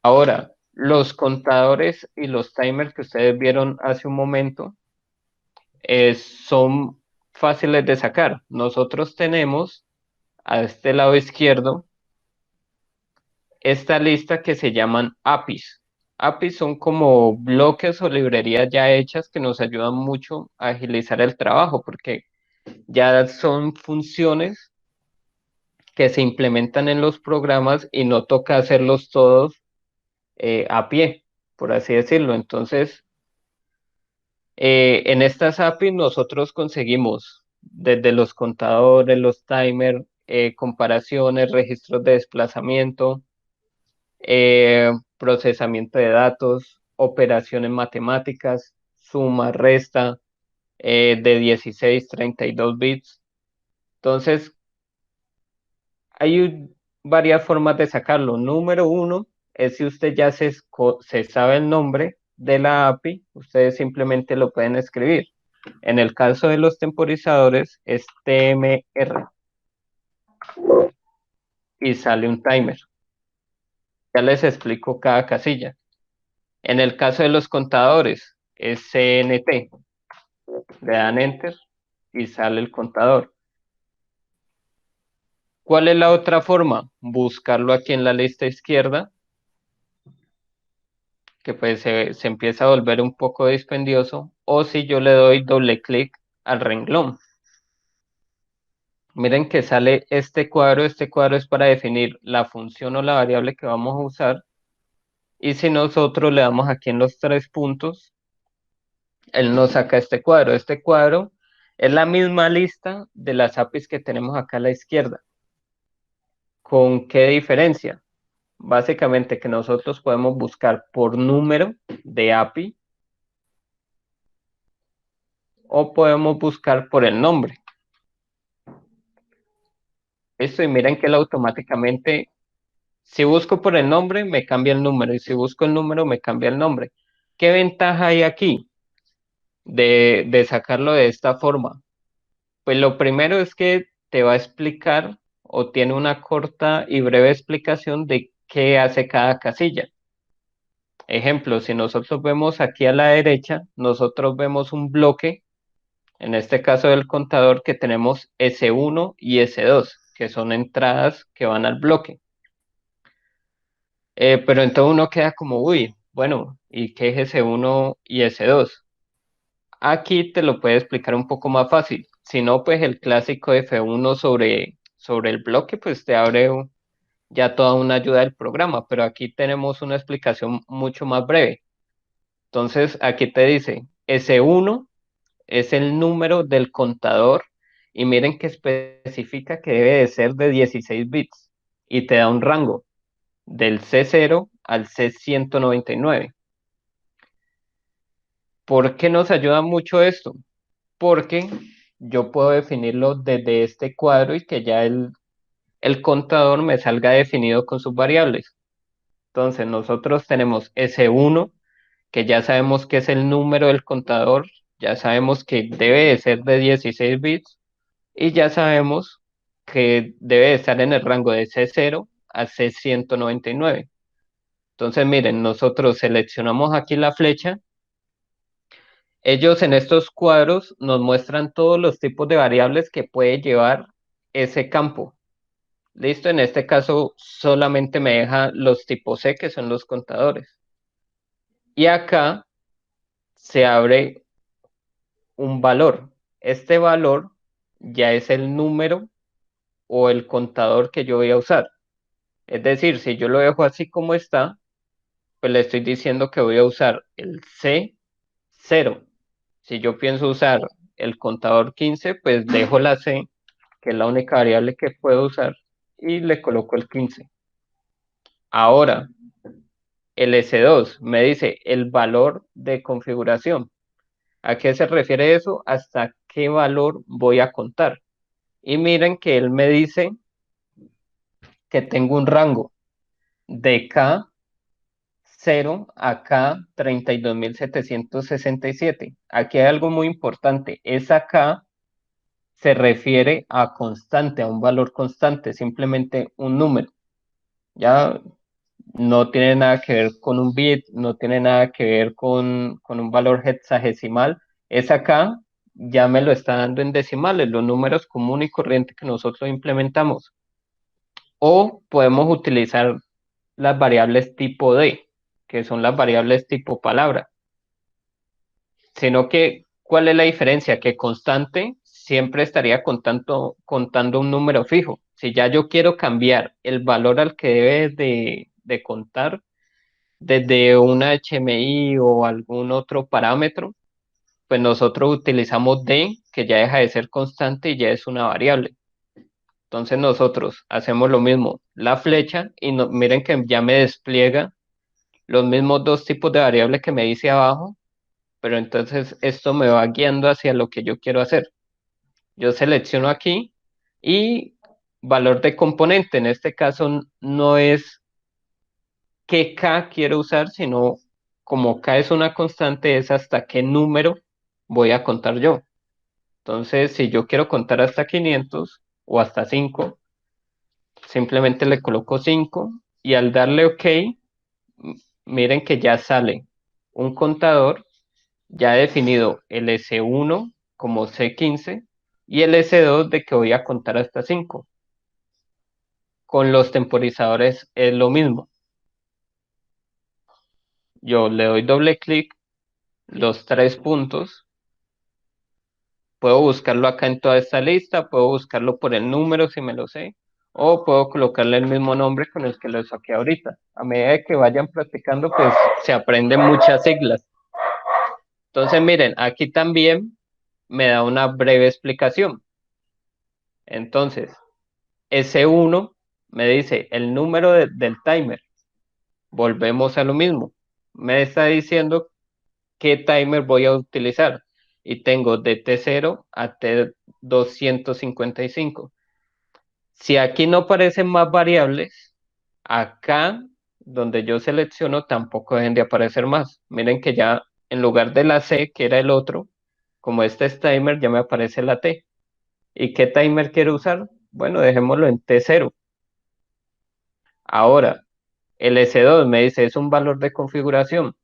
[SPEAKER 1] Ahora, los contadores y los timers que ustedes vieron hace un momento son fáciles de sacar. Nosotros tenemos a este lado izquierdo esta lista que se llaman APIs. APIs son como bloques o librerías ya hechas que nos ayudan mucho a agilizar el trabajo porque ya son funciones que se implementan en los programas y no toca hacerlos todos a pie, por así decirlo. Entonces, en estas APIs nosotros conseguimos desde los contadores, los timers, comparaciones, registros de desplazamiento, procesamiento de datos, operaciones matemáticas, suma, resta, de 16, 32 bits. Entonces, varias formas de sacarlo. Número uno es si usted ya se sabe el nombre de la API, ustedes simplemente lo pueden escribir. En el caso de los temporizadores es TMR y sale un timer. Ya les explico cada casilla. En el caso de los contadores, es CNT. Le dan Enter y sale el contador. ¿Cuál es la otra forma? Buscarlo aquí en la lista izquierda, que pues se empieza a volver un poco dispendioso, o si yo le doy doble clic al renglón. Miren que sale este cuadro es para definir la función o la variable que vamos a usar, y si nosotros le damos aquí en los 3 puntos, él nos saca este cuadro es la misma lista de las APIs que tenemos acá a la izquierda. ¿Con qué diferencia? Básicamente que nosotros podemos buscar por número de API o podemos buscar por el nombre. Esto, y miren que él automáticamente, si busco por el nombre, me cambia el número, y si busco el número, me cambia el nombre. ¿Qué ventaja hay aquí de sacarlo de esta forma? Pues lo primero es que te va a explicar o tiene una corta y breve explicación de qué hace cada casilla. Ejemplo, si nosotros vemos aquí a la derecha, nosotros vemos un bloque, en este caso del contador, que tenemos S1 y S2, que son entradas que van al bloque. Pero entonces uno queda como, uy, bueno, ¿y qué es S1 y S2? Aquí te lo puede explicar un poco más fácil. Si no, pues el clásico F1 sobre el bloque, pues te abre ya toda una ayuda del programa, pero aquí tenemos una explicación mucho más breve. Entonces, aquí te dice, S1 es el número del contador y miren que especifica que debe de ser de 16 bits y te da un rango del C0 al C199. ¿Por qué nos ayuda mucho esto? Porque yo puedo definirlo desde este cuadro y que ya el contador me salga definido con sus variables. Entonces nosotros tenemos S1, que ya sabemos que es el número del contador, ya sabemos que debe de ser de 16 bits y ya sabemos que debe de estar en el rango de C0 a C199. Entonces miren, nosotros seleccionamos aquí la flecha. Ellos en estos cuadros nos muestran todos los tipos de variables que puede llevar ese campo. Listo, en este caso solamente me deja los tipos C, que son los contadores. Y acá se abre un valor. Este valor ya es el número o el contador que yo voy a usar. Es decir, si yo lo dejo así como está, pues le estoy diciendo que voy a usar el C0. Si yo pienso usar el contador 15, pues dejo la C, que es la única variable que puedo usar, y le coloco el 15. Ahora, el S2 me dice el valor de configuración. ¿A qué se refiere eso? ¿Hasta qué valor voy a contar? Y miren que él me dice que tengo un rango de K0 a K32.767. Aquí hay algo muy importante. Esa K se refiere a constante, a un valor constante, simplemente un número. Ya no tiene nada que ver con un bit, no tiene nada que ver con un valor hexagesimal. Esa K ya me lo está dando en decimales, los números comunes y corrientes que nosotros implementamos. O podemos utilizar las variables tipo D, que son las variables tipo palabra. Sino que, ¿cuál es la diferencia? Que constante siempre estaría contando un número fijo. Si ya yo quiero cambiar el valor al que debe de contar desde una HMI o algún otro parámetro, pues nosotros utilizamos D, que ya deja de ser constante y ya es una variable. Entonces nosotros hacemos lo mismo, la flecha, y miren que ya me despliega los mismos dos tipos de variables que me dice abajo, pero entonces esto me va guiando hacia lo que yo quiero hacer. Yo selecciono aquí y valor de componente, en este caso no es qué K quiero usar, sino como K es una constante, es hasta qué número voy a contar yo. Entonces, si yo quiero contar hasta 500 o hasta 5, simplemente le coloco 5 y al darle OK, miren que ya sale un contador ya he definido el S1 como C15 y el S2 de que voy a contar hasta 5. Con los temporizadores es lo mismo. Yo le doy doble clic, los 3 puntos. Puedo buscarlo acá en toda esta lista, puedo buscarlo por el número si me lo sé, o puedo colocarle el mismo nombre con el que lo saqué ahorita. A medida de que vayan practicando, pues se aprenden muchas siglas. Entonces, miren, aquí también me da una breve explicación. Entonces, S1 me dice el número del timer. Volvemos a lo mismo. Me está diciendo qué timer voy a utilizar. Y tengo de T0 a T255. Si aquí no aparecen más variables, acá donde yo selecciono tampoco deben de aparecer más. Miren que ya en lugar de la C, que era el otro, como este es timer, ya me aparece la T. ¿Y qué timer quiero usar? Bueno, dejémoslo en T0. Ahora, el S2 me dice, es un valor de configuración.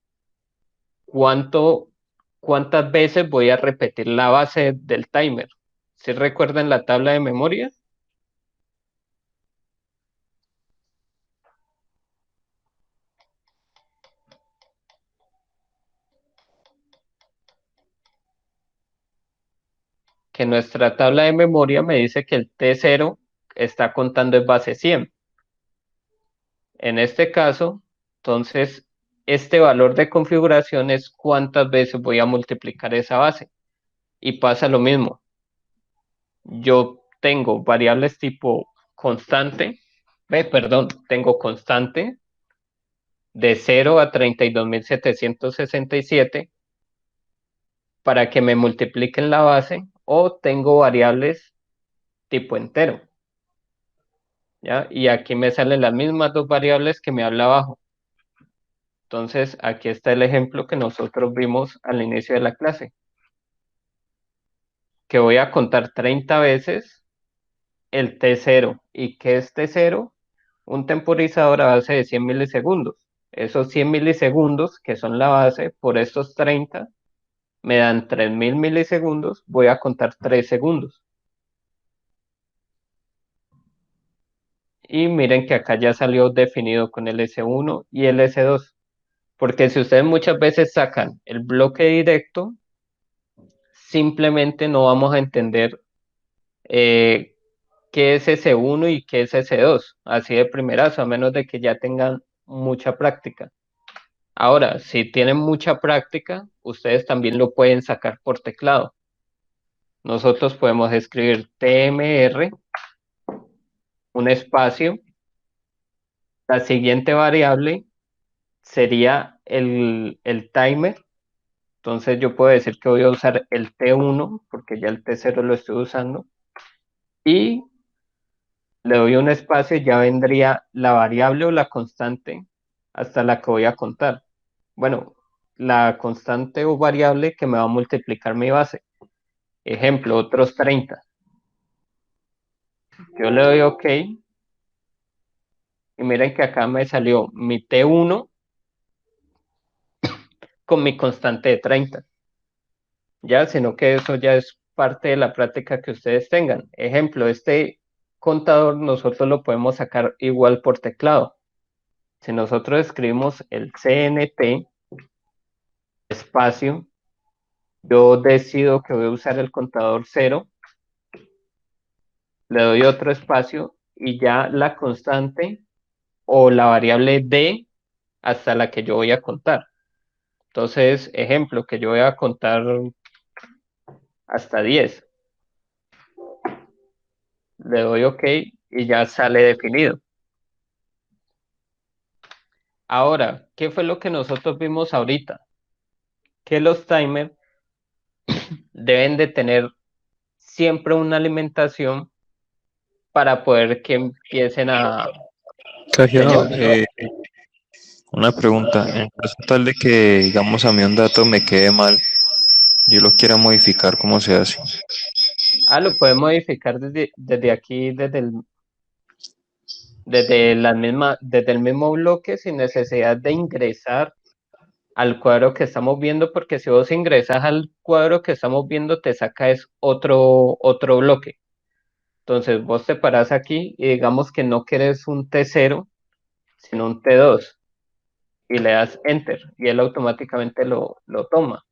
[SPEAKER 1] ¿Cuántas veces voy a repetir la base del timer? ¿Si recuerdan la tabla de memoria? Que nuestra tabla de memoria me dice que el T0 está contando en base 100. En este caso, entonces, este valor de configuración es cuántas veces voy a multiplicar esa base. Y pasa lo mismo. Yo tengo variables tipo constante, perdón, tengo constante de 0 a 32.767 para que me multipliquen la base, o tengo variables tipo entero. ¿Ya? Y aquí me salen las mismas dos variables que me habla abajo. Entonces, aquí está el ejemplo que nosotros vimos al inicio de la clase, que voy a contar 30 veces el T0. ¿Y qué es T0? Un temporizador a base de 100 milisegundos. Esos 100 milisegundos, que son la base, por estos 30, me dan 3000 milisegundos, voy a contar 3 segundos. Y miren que acá ya salió definido con el S1 y el S2. Porque si ustedes muchas veces sacan el bloque directo, simplemente no vamos a entender eh, qué es S1 y qué es S2, así de primerazo, a menos de que ya tengan mucha práctica. Ahora, si tienen mucha práctica, ustedes también lo pueden sacar por teclado. Nosotros podemos escribir TMR, un espacio. La siguiente variable sería el timer. Entonces yo puedo decir que voy a usar el T1 porque ya el T0 lo estoy usando. Y le doy un espacio y ya vendría la variable o la constante hasta la que voy a contar. Bueno, la constante o variable que me va a multiplicar mi base. Ejemplo, otros 30. Yo le doy OK y miren que acá me salió mi T1 con mi constante de 30. Ya, sino que eso ya es parte de la práctica que ustedes tengan. Ejemplo, este contador nosotros lo podemos sacar igual por teclado. Si nosotros escribimos el CNT espacio, yo decido que voy a usar el contador 0, le doy otro espacio y ya la constante o la variable D hasta la que yo voy a contar. Entonces, ejemplo, que yo voy a contar hasta 10. Le doy OK y ya sale definido. Ahora, ¿qué fue lo que nosotros vimos ahorita? Que los timers deben de tener siempre una alimentación para poder que empiecen a...
[SPEAKER 4] Cajero,
[SPEAKER 1] Señor,
[SPEAKER 4] una pregunta. En caso tal de que, digamos, a mí un dato me quede mal, yo lo quiera modificar, ¿cómo se hace?
[SPEAKER 1] lo pueden modificar desde aquí, desde el mismo bloque sin necesidad de ingresar. al cuadro que estamos viendo, porque si vos ingresas al cuadro que estamos viendo, te saca es otro bloque. Entonces vos te parás aquí y digamos que no querés un T0, sino un T2, y le das Enter, y él automáticamente lo toma.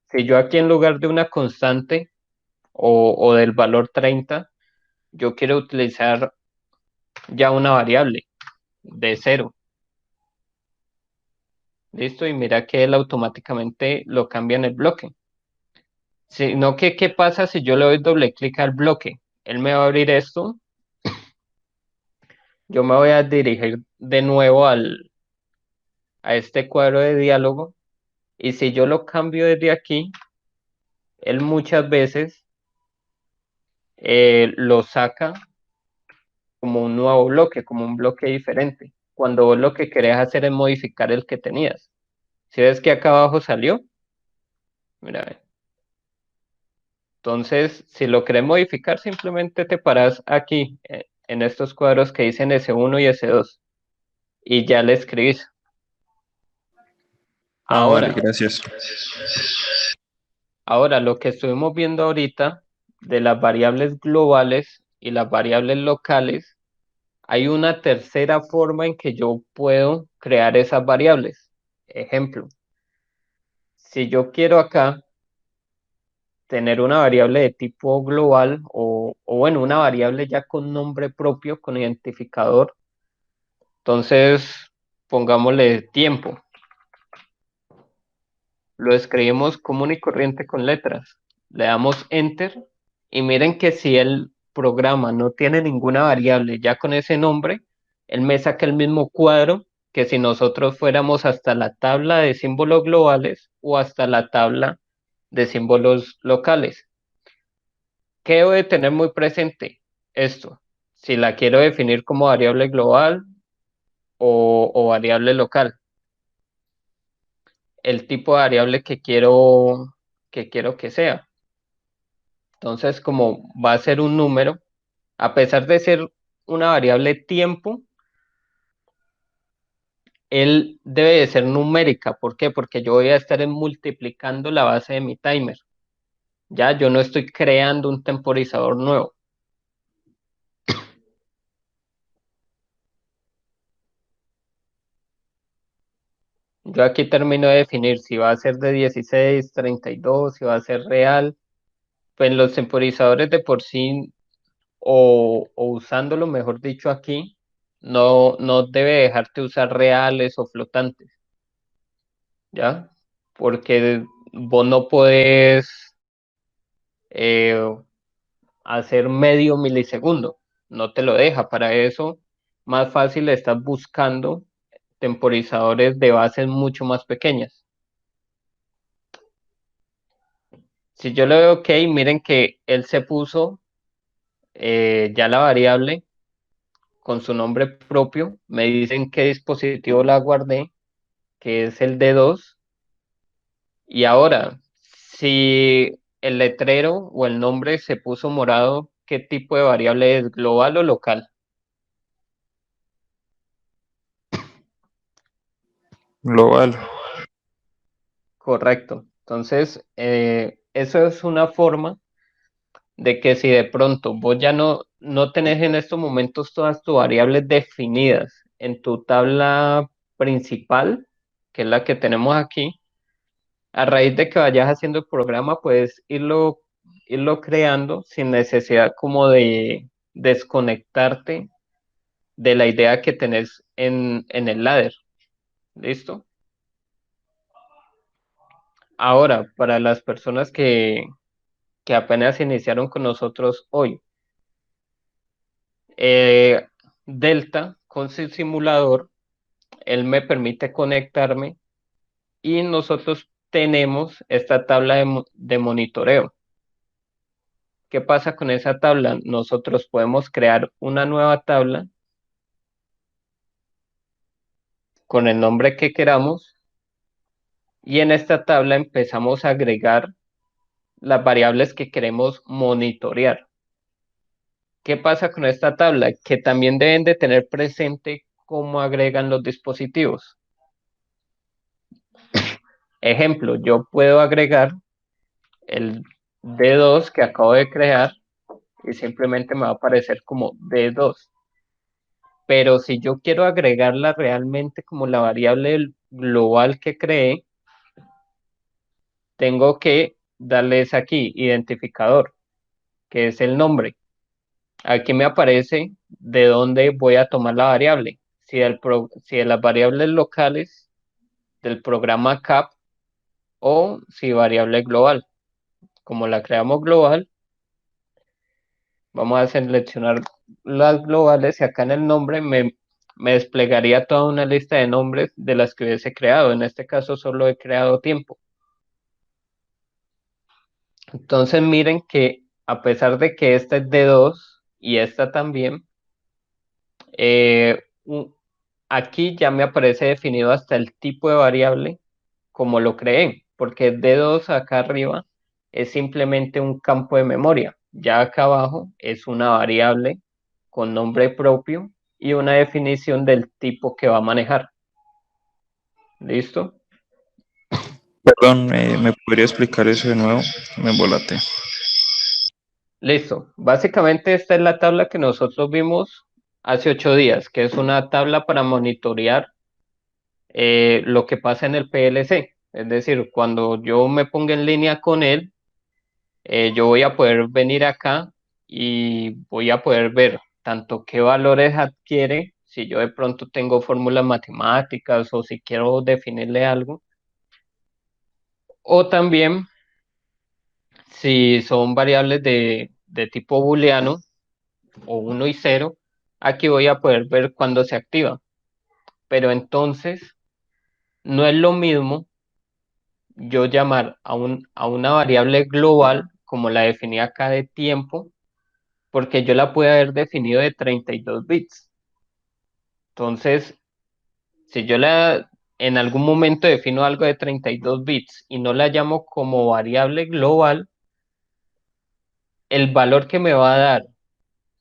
[SPEAKER 1] Si yo aquí en lugar de una constante o del valor 30, yo quiero utilizar ya una variable de 0. Listo, y mira que él automáticamente lo cambia en el bloque. Sino que, ¿qué pasa si yo le doy doble clic al bloque? Él me va a abrir esto. Yo me voy a dirigir de nuevo a este cuadro de diálogo. Y si yo lo cambio desde aquí, él muchas veces lo saca como un nuevo bloque, como un bloque diferente. Cuando vos lo que querés hacer es modificar el que tenías. Si ves que acá abajo salió, mira, ve. Entonces, si lo querés modificar, simplemente te paras aquí, en estos cuadros que dicen S1 y S2, y ya le escribís.
[SPEAKER 4] Ah, vale,
[SPEAKER 1] Ahora,
[SPEAKER 4] gracias.
[SPEAKER 1] ahora lo que estuvimos viendo ahorita de las variables globales y las variables locales, hay una tercera forma en que yo puedo crear esas variables. Ejemplo, si yo quiero acá tener una variable de tipo global o bueno, una variable ya con nombre propio, con identificador, entonces pongámosle tiempo. Lo escribimos común y corriente con letras. Le damos enter y miren que si el programa no tiene ninguna variable ya con ese nombre, él me saca el mismo cuadro que si nosotros fuéramos hasta la tabla de símbolos globales o hasta la tabla de símbolos locales. ¿Qué debo de tener muy presente? Esto, si la quiero definir como variable global o variable local, el tipo de variable que quiero que sea. Entonces, como va a ser un número, a pesar de ser una variable tiempo, él debe de ser numérica. ¿Por qué? Porque yo voy a estar multiplicando la base de mi timer. Ya, yo no estoy creando un temporizador nuevo. Yo aquí termino de definir si va a ser de 16, 32, si va a ser real. Pues los temporizadores de por sí, o usándolo, mejor dicho, aquí, no debe dejarte usar reales o flotantes. ¿Ya? Porque vos no podés eh, hacer medio milisegundo, no te lo deja. Para eso, más fácil estás buscando temporizadores de bases mucho más pequeñas. Si yo le doy OK, miren que él se puso ya la variable con su nombre propio, me dicen qué dispositivo la guardé, que es el D2. Y ahora, si el letrero o el nombre se puso morado, ¿qué tipo de variable es? ¿Global o local?
[SPEAKER 4] Global.
[SPEAKER 1] Correcto. Entonces, eso es una forma de que si de pronto vos ya no tenés en estos momentos todas tus variables definidas en tu tabla principal, que es la que tenemos aquí, a raíz de que vayas haciendo el programa, puedes irlo creando sin necesidad como de desconectarte de la idea que tenés en el ladder. ¿Listo? Ahora, para las personas que apenas iniciaron con nosotros hoy, eh, Delta con su simulador, él me permite conectarme y nosotros tenemos esta tabla de monitoreo. ¿Qué pasa con esa tabla? Nosotros podemos crear una nueva tabla con el nombre que queramos y en esta tabla empezamos a agregar las variables que queremos monitorear. ¿Qué pasa con esta tabla? Que también deben de tener presente cómo agregan los dispositivos. Ejemplo, yo puedo agregar el D2 que acabo de crear y simplemente me va a aparecer como D2. Pero si yo quiero agregarla realmente como la variable global que creé, tengo que darles aquí identificador, que es el nombre. Aquí me aparece de dónde voy a tomar la variable. Si de las variables locales del programa CAP o si variable global. Como la creamos global, vamos a seleccionar las globales y acá en el nombre me desplegaría toda una lista de nombres de las que hubiese creado. En este caso solo he creado tiempo. Entonces miren que a pesar de que esta es de 2 y esta también, aquí ya me aparece definido hasta el tipo de variable como lo creé, porque D2 acá arriba es simplemente un campo de memoria. Ya acá abajo es una variable con nombre propio y una definición del tipo que va a manejar. ¿Listo?
[SPEAKER 4] Perdón, ¿me podría explicar eso de nuevo? Me embolaté.
[SPEAKER 1] Listo. Básicamente esta es la tabla que nosotros vimos hace 8 días, que es una tabla para monitorear lo que pasa en el PLC. Es decir, cuando yo me ponga en línea con él, yo voy a poder venir acá y voy a poder ver tanto qué valores adquiere, si yo de pronto tengo fórmulas matemáticas o si quiero definirle algo, o también si son variables de tipo booleano o 1 y 0, aquí voy a poder ver cuándo se activa. Pero entonces no es lo mismo yo llamar a una variable global como la definí acá de tiempo, porque yo la pude haber definido de 32 bits. Entonces, si yo en algún momento defino algo de 32 bits y no la llamo como variable global, el valor que me va a dar,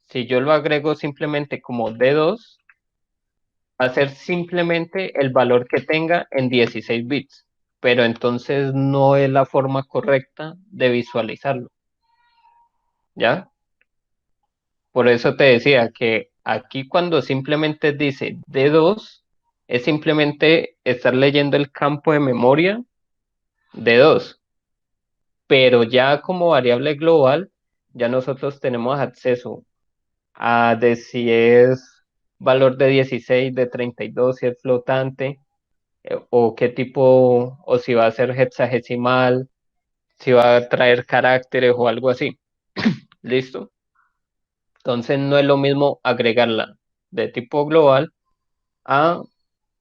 [SPEAKER 1] si yo lo agrego simplemente como D2, va a ser simplemente el valor que tenga en 16 bits, pero entonces no es la forma correcta de visualizarlo, ¿ya? Por eso te decía que aquí cuando simplemente dice D2, es simplemente estar leyendo el campo de memoria D2, pero ya como variable global, ya nosotros tenemos acceso a de si es valor de 16, de 32, si es flotante, o qué tipo, o si va a ser hexadecimal, si va a traer caracteres o algo así. ¿Listo? Entonces no es lo mismo agregarla de tipo global a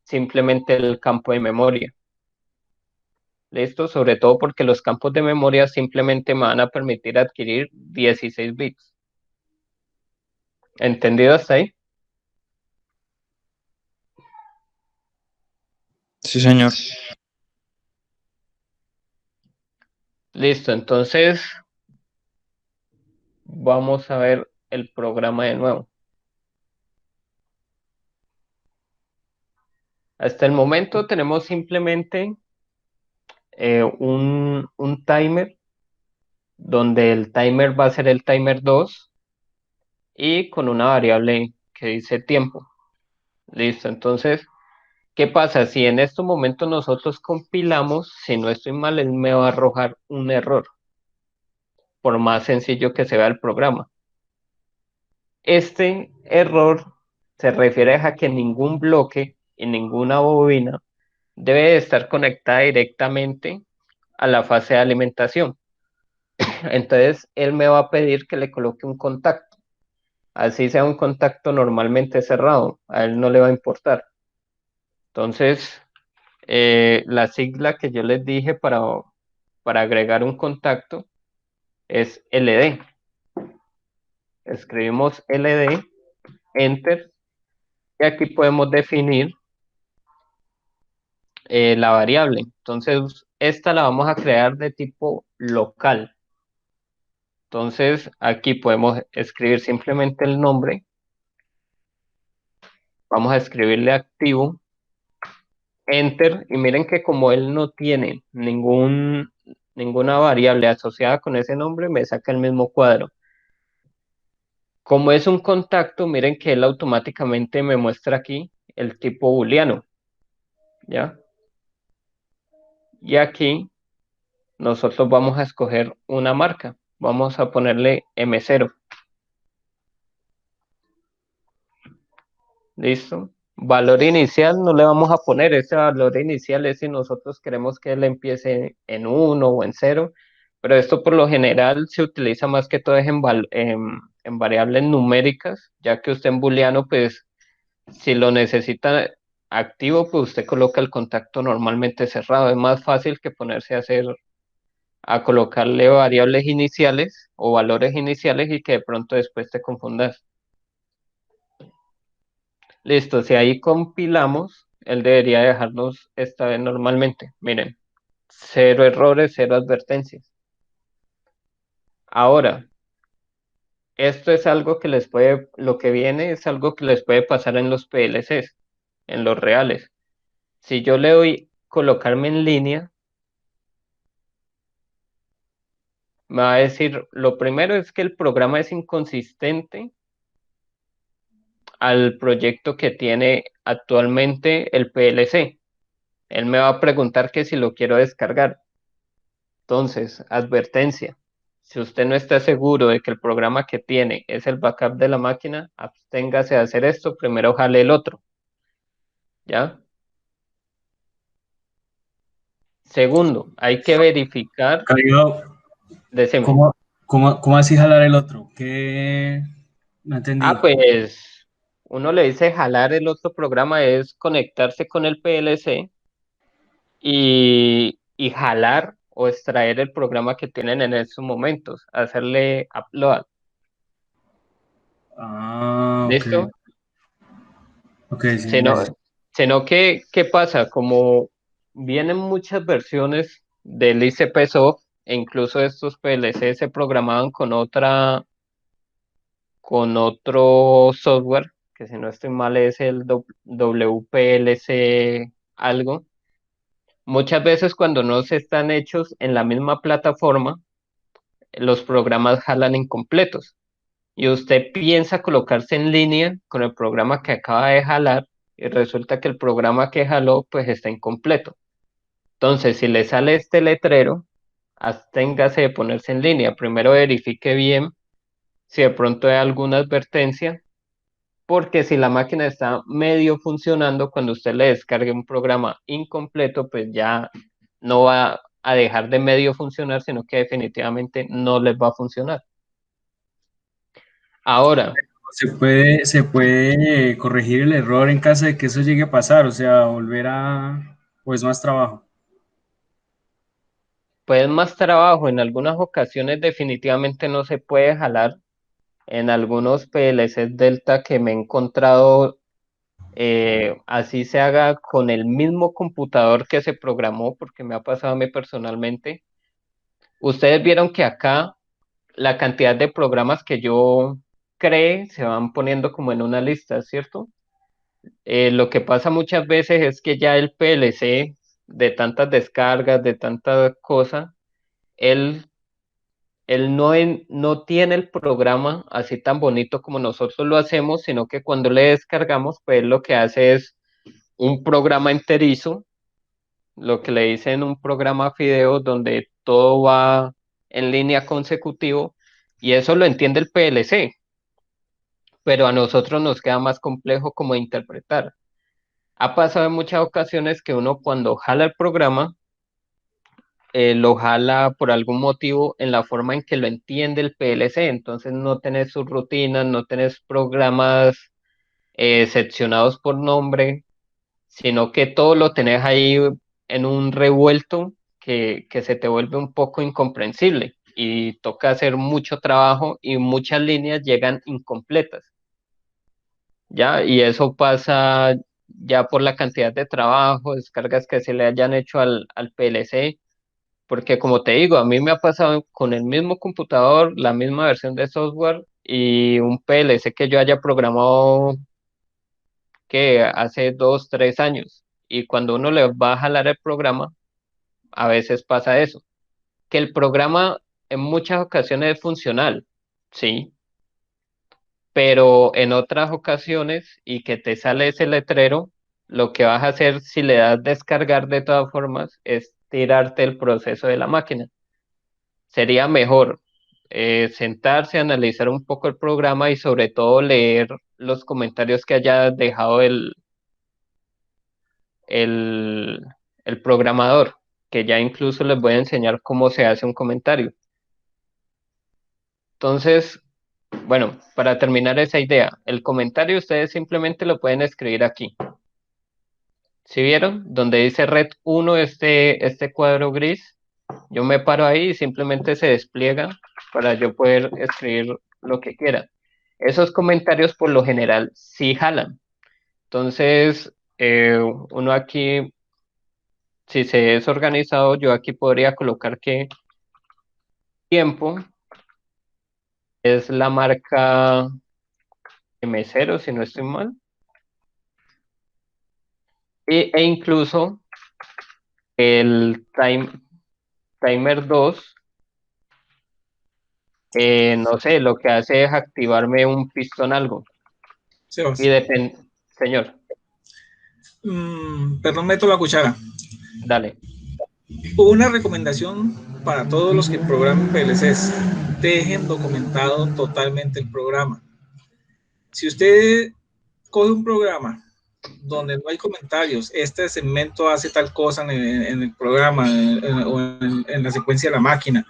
[SPEAKER 1] simplemente el campo de memoria. ¿Listo? Sobre todo porque los campos de memoria simplemente me van a permitir adquirir 16 bits. ¿Entendido hasta ahí?
[SPEAKER 4] Sí, señor.
[SPEAKER 1] Listo, entonces vamos a ver el programa de nuevo. Hasta el momento tenemos simplemente un timer, donde el timer va a ser el timer 2 y con una variable que dice tiempo. Listo, entonces, ¿qué pasa? Si en estos momentos nosotros compilamos, si no estoy mal, él me va a arrojar un error, por más sencillo que se vea el programa. Este error se refiere a que ningún bloque y ninguna bobina debe de estar conectada directamente a la fase de alimentación. Entonces, él me va a pedir que le coloque un contacto. Así sea un contacto normalmente cerrado, a él no le va a importar. Entonces, la sigla que yo les dije para agregar un contacto es LD. Escribimos LD, Enter, y aquí podemos definir la variable. Entonces, esta la vamos a crear de tipo local. Entonces, aquí podemos escribir simplemente el nombre. Vamos a escribirle activo, enter, y miren que como él no tiene ninguna variable asociada con ese nombre, me saca el mismo cuadro. Como es un contacto, miren que él automáticamente me muestra aquí el tipo booleano, ¿ya? Y aquí nosotros vamos a escoger una marca. Vamos a ponerle M0. ¿Listo? Valor inicial no le vamos a poner. Ese valor inicial es si nosotros queremos que él empiece en 1 o en 0. Pero esto por lo general se utiliza más que todo en variables numéricas, ya que usted en booleano, pues si lo necesita activo, pues usted coloca el contacto normalmente cerrado. Es más fácil que ponerse a colocarle variables iniciales o valores iniciales y que de pronto después te confundas. Listo, si ahí compilamos, él debería dejarnos esta vez normalmente. Miren, cero errores, cero advertencias. Ahora, esto es algo que lo que viene es algo que les puede pasar en los PLCs, en los reales. Si yo le doy colocarme en línea, me va a decir, lo primero es que el programa es inconsistente al proyecto que tiene actualmente el PLC. Él me va a preguntar que si lo quiero descargar. Entonces, advertencia. Si usted no está seguro de que el programa que tiene es el backup de la máquina, absténgase de hacer esto, primero jale el otro. ¿Ya? Segundo, hay que verificar.
[SPEAKER 5] Caribe,
[SPEAKER 1] Decime.
[SPEAKER 5] ¿cómo así jalar el otro? ¿Qué? No entendí.
[SPEAKER 1] Pues uno le dice jalar el otro programa es conectarse con el PLC y jalar o extraer el programa que tienen en esos momentos, hacerle upload.
[SPEAKER 5] Ah, ok.
[SPEAKER 1] ¿Listo?
[SPEAKER 5] Ok, sí,
[SPEAKER 1] Sino, sino que, ¿qué pasa? Como vienen muchas versiones del ICP-Soft e incluso estos PLC se programaban con otro software, que si no estoy mal es el WPLC algo. Muchas veces cuando no se están hechos en la misma plataforma, los programas jalan incompletos y usted piensa colocarse en línea con el programa que acaba de jalar y resulta que el programa que jaló pues está incompleto. Entonces, si le sale este letrero, absténgase de ponerse en línea. Primero verifique bien si de pronto hay alguna advertencia, porque si la máquina está medio funcionando, cuando usted le descargue un programa incompleto, pues ya no va a dejar de medio funcionar, sino que definitivamente no les va a funcionar. Ahora,
[SPEAKER 5] se puede corregir el error en caso de que eso llegue a pasar, o sea, volver a, pues más trabajo.
[SPEAKER 1] pues más trabajo, en algunas ocasiones definitivamente no se puede jalar. En algunos PLCs Delta que me he encontrado, así se haga con el mismo computador que se programó, porque me ha pasado a mí personalmente. Ustedes vieron que acá la cantidad de programas que yo cree se van poniendo como en una lista, ¿cierto? Lo que pasa muchas veces es que ya el PLC, de tantas descargas, de tanta cosa, él, él no tiene el programa así tan bonito como nosotros lo hacemos, sino que cuando le descargamos, pues él lo que hace es un programa enterizo, lo que le dicen un programa Fideo, donde todo va en línea consecutivo, y eso lo entiende el PLC, pero a nosotros nos queda más complejo como interpretar. Ha pasado en muchas ocasiones que uno cuando jala el programa, lo jala por algún motivo en la forma en que lo entiende el PLC, entonces no tenés sus rutinas, no tenés programas seccionados por nombre, sino que todo lo tenés ahí en un revuelto que se te vuelve un poco incomprensible y toca hacer mucho trabajo y muchas líneas llegan incompletas, ¿ya? Y eso pasa ya por la cantidad de trabajo, descargas que se le hayan hecho al PLC, porque como te digo, a mí me ha pasado con el mismo computador, la misma versión de software y un PLC que yo haya programado que hace 2, 3 años. y cuando uno le va a jalar el programa, a veces pasa eso, que el programa en muchas ocasiones es funcional, sí, pero en otras ocasiones y que te sale ese letrero, lo que vas a hacer si le das descargar de todas formas es tirarte el proceso de la máquina. Sería mejor sentarse, analizar un poco el programa y sobre todo leer los comentarios que haya dejado el, el programador, que ya incluso les voy a enseñar cómo se hace un comentario. Entonces, bueno, para terminar esa idea, el comentario ustedes simplemente lo pueden escribir aquí. ¿Sí vieron? Donde dice red 1, este cuadro gris, yo me paro ahí y simplemente se despliega para yo poder escribir lo que quiera. Esos comentarios por lo general sí jalan. Entonces, uno aquí, si se es organizado, yo aquí podría colocar que tiempo es la marca M0, si no estoy mal. E incluso el timer 2, no sé, lo que hace es activarme un pistón algo.
[SPEAKER 6] Sebas,
[SPEAKER 1] Y depende, señor,
[SPEAKER 6] perdón, meto la cuchara.
[SPEAKER 1] dale.
[SPEAKER 6] Una recomendación para todos los que programen PLCs: dejen documentado totalmente el programa. Si usted coge un programa donde no hay comentarios, este segmento hace tal cosa en el programa o en la secuencia de la máquina,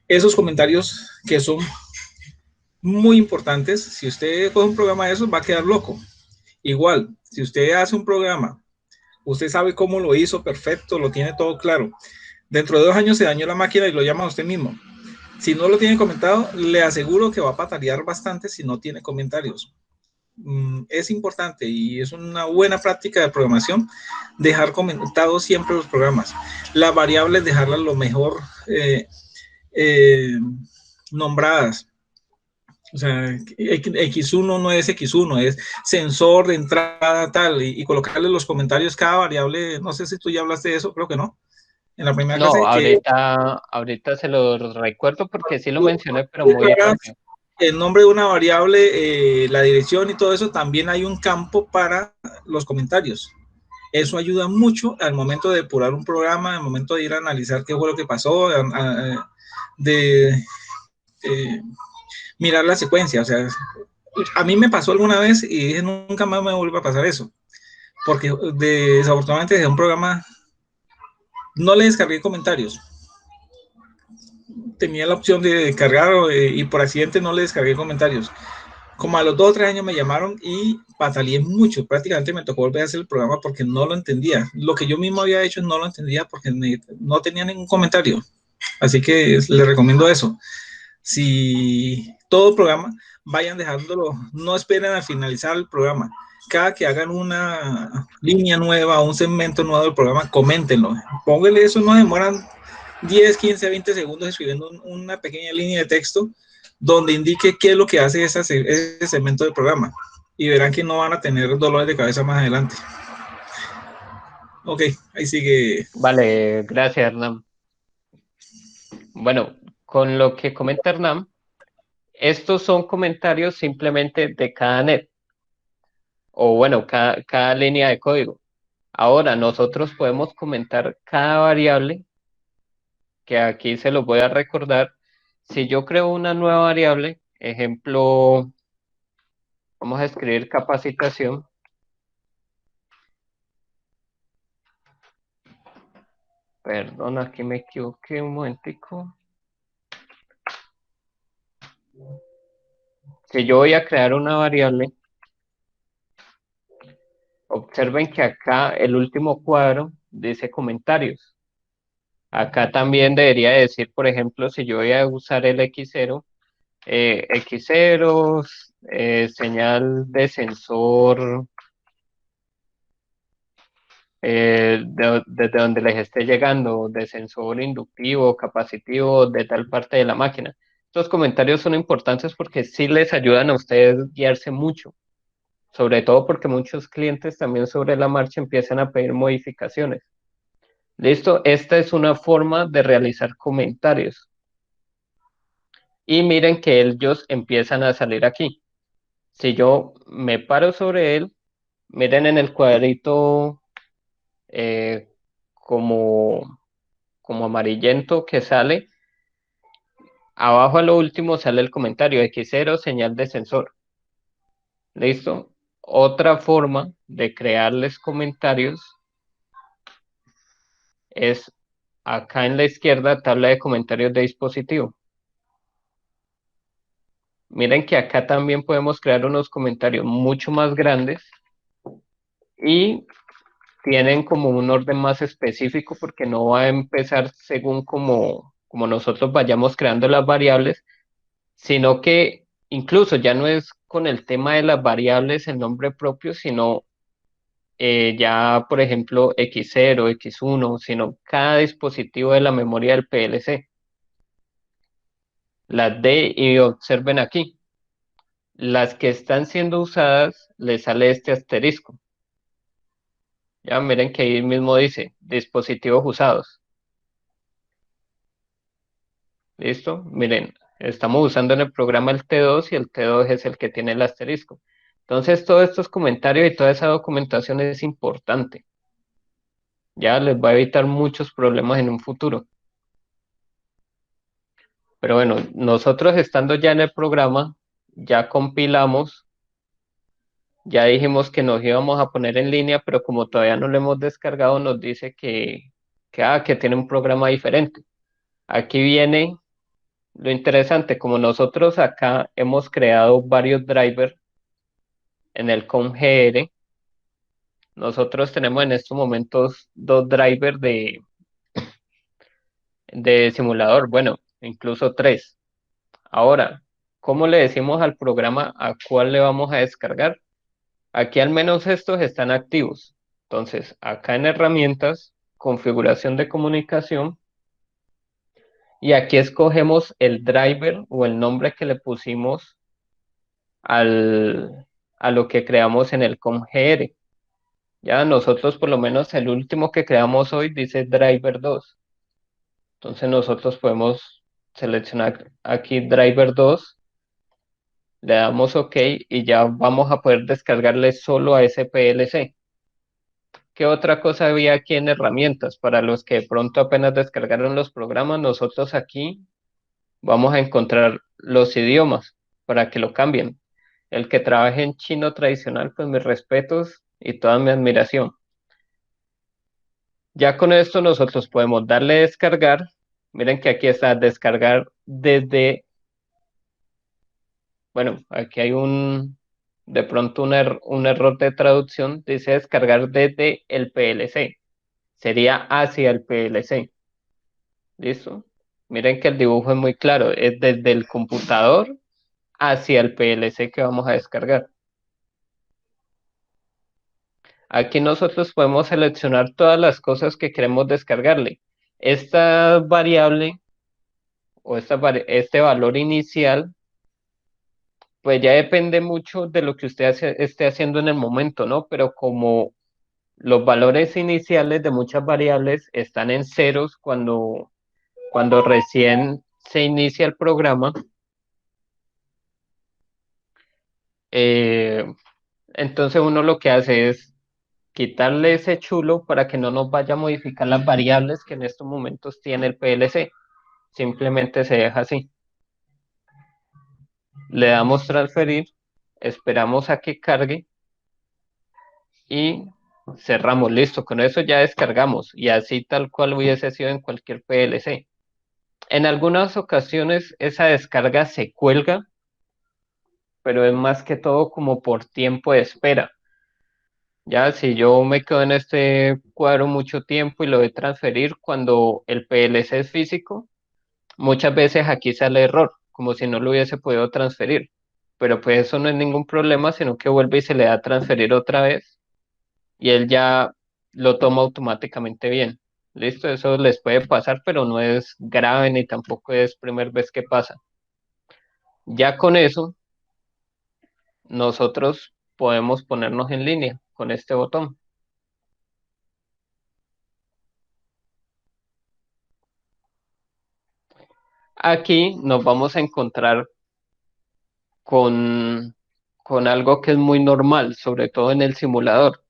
[SPEAKER 6] esos comentarios que son muy importantes, si usted coge un programa de esos va a quedar loco. Igual, si usted hace un programa, usted sabe cómo lo hizo, perfecto, lo tiene todo claro. Dentro de 2 años se dañó la máquina y lo llama a usted mismo. Si no lo tiene comentado, le aseguro que va a patalear bastante si no tiene comentarios. Es importante y es una buena práctica de programación dejar comentados siempre los programas. Las variables, dejarlas lo mejor nombradas. O sea, X1 no es X1, es sensor de entrada tal, y colocarle los comentarios cada variable. No sé si tú ya hablaste de eso, creo que no. En la primera
[SPEAKER 1] No,
[SPEAKER 6] clase, que
[SPEAKER 1] ahorita se lo recuerdo porque sí lo mencioné, pero muy rápido.
[SPEAKER 6] el nombre de una variable, la dirección y todo eso, también hay un campo para los comentarios. Eso ayuda mucho al momento de depurar un programa, al momento de ir a analizar qué fue lo que pasó, de mirar la secuencia. O sea, a mí me pasó alguna vez y dije, nunca más me vuelve a pasar eso, porque desafortunadamente desde un programa no le descargué comentarios. Tenía la opción de descargar y por accidente no le descargué comentarios. Como a los 2 o 3 años me llamaron y pataleé mucho. Prácticamente me tocó volver a hacer el programa porque no lo entendía. Lo que yo mismo había hecho no lo entendía porque no tenía ningún comentario. Así que les recomiendo eso. Si todo programa, vayan dejándolo, no esperen a finalizar el programa. Cada que hagan una línea nueva, un segmento nuevo del programa, coméntenlo. Pónganle eso, no demoran 10, 15, 20 segundos escribiendo una pequeña línea de texto donde indique qué es lo que hace ese segmento del programa. Y verán que no van a tener dolores de cabeza más adelante. Ok, ahí sigue.
[SPEAKER 1] Vale, gracias, Hernán. Bueno, con lo que comenta Hernán, estos son comentarios simplemente de cada net, o bueno, cada línea de código. Ahora, nosotros podemos comentar cada variable, que aquí se los voy a recordar. Si yo creo una nueva variable, ejemplo, vamos a escribir capacitación. Perdón, aquí me equivoqué un momentico. Si yo voy a crear una variable, observen que acá el último cuadro dice comentarios. Acá también debería decir, por ejemplo, si yo voy a usar el X0, X0, señal de sensor, desde donde les esté llegando, de sensor inductivo, capacitivo, de tal parte de la máquina. Estos comentarios son importantes porque sí les ayudan a ustedes guiarse mucho sobre todo porque muchos clientes también sobre la marcha empiezan a pedir modificaciones. Listo, esta es una forma de realizar comentarios. Y miren que ellos empiezan a salir aquí. Si yo me paro sobre él, miren en el cuadrito eh, como, como amarillento que sale, abajo a lo último sale el comentario X0, señal de sensor. ¿Listo? Otra forma de crearles comentarios es acá en la izquierda, tabla de comentarios de dispositivo. Miren que acá también podemos crear unos comentarios mucho más grandes y tienen como un orden más específico porque no va a empezar según como nosotros vayamos creando las variables, sino que incluso ya no es con el tema de las variables el nombre propio, sino ya, por ejemplo, X0, X1, sino cada dispositivo de la memoria del PLC. Las D, y observen aquí, las que están siendo usadas, les sale este asterisco. Ya miren que ahí mismo dice dispositivos usados. ¿Listo? Miren, estamos usando en el programa el T2 y el T2 es el que tiene el asterisco. Entonces, todos estos comentarios y toda esa documentación es importante. Ya les va a evitar muchos problemas en un futuro. Pero bueno, nosotros estando ya en el programa, ya compilamos, ya dijimos que nos íbamos a poner en línea, pero como todavía no lo hemos descargado, nos dice que tiene un programa diferente. Aquí viene lo interesante, como nosotros acá hemos creado varios drivers en el COM-GR, nosotros tenemos en estos momentos dos drivers de simulador, bueno, incluso tres. Ahora, ¿cómo le decimos al programa a cuál le vamos a descargar? Aquí al menos estos están activos. Entonces, acá en herramientas, configuración de comunicación, y aquí escogemos el driver o el nombre que le pusimos a lo que creamos en el COM-GR. Ya nosotros por lo menos el último que creamos hoy dice driver 2. Entonces nosotros podemos seleccionar aquí driver 2, le damos OK y ya vamos a poder descargarle solo a ese PLC. ¿Qué otra cosa había aquí en herramientas? Para los que de pronto apenas descargaron los programas, nosotros aquí vamos a encontrar los idiomas para que lo cambien. El que trabaje en chino tradicional, pues mis respetos y toda mi admiración. Ya con esto nosotros podemos darle descargar. Miren que aquí está descargar desde, bueno, aquí hay de pronto un error de traducción, dice descargar desde el PLC. Sería hacia el PLC. ¿Listo? Miren que el dibujo es muy claro, es desde el computador hacia el PLC que vamos a descargar. Aquí nosotros podemos seleccionar todas las cosas que queremos descargarle. Esta variable o este valor inicial, pues ya depende mucho de lo que usted esté haciendo en el momento, ¿no? Pero como los valores iniciales de muchas variables están en ceros cuando recién se inicia el programa, entonces uno lo que hace es quitarle ese chulo para que no nos vaya a modificar las variables que en estos momentos tiene el PLC. Simplemente se deja así. Le damos transferir, esperamos a que cargue y cerramos. Listo, con eso ya descargamos y así tal cual hubiese sido en cualquier PLC. En algunas ocasiones esa descarga se cuelga, pero es más que todo como por tiempo de espera. Ya, si yo me quedo en este cuadro mucho tiempo y lo de transferir cuando el PLC es físico, muchas veces aquí sale error, como si no lo hubiese podido transferir. Pero pues eso no es ningún problema, sino que vuelve y se le da a transferir otra vez y él ya lo toma automáticamente bien. Listo, eso les puede pasar, pero no es grave ni tampoco es primera vez que pasa. Ya con eso, nosotros podemos ponernos en línea con este botón. Aquí nos vamos a encontrar con algo que es muy normal, sobre todo en el simulador.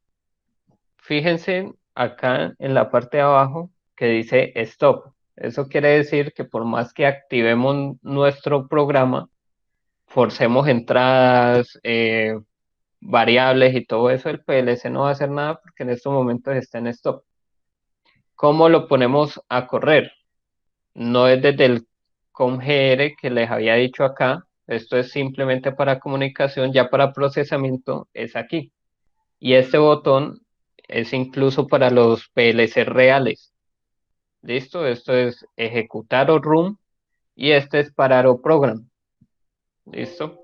[SPEAKER 1] Fíjense acá en la parte de abajo que dice stop. Eso quiere decir que por más que activemos nuestro programa, forcemos entradas, variables y todo eso, el PLC no va a hacer nada porque en estos momentos está en stop. ¿Cómo lo ponemos a correr? No es desde el COMGR que les había dicho acá. Esto es simplemente para comunicación, ya para procesamiento es aquí. Y este botón es incluso para los PLC reales. ¿Listo? Esto es ejecutar o run y este es parar o program. ¿Listo?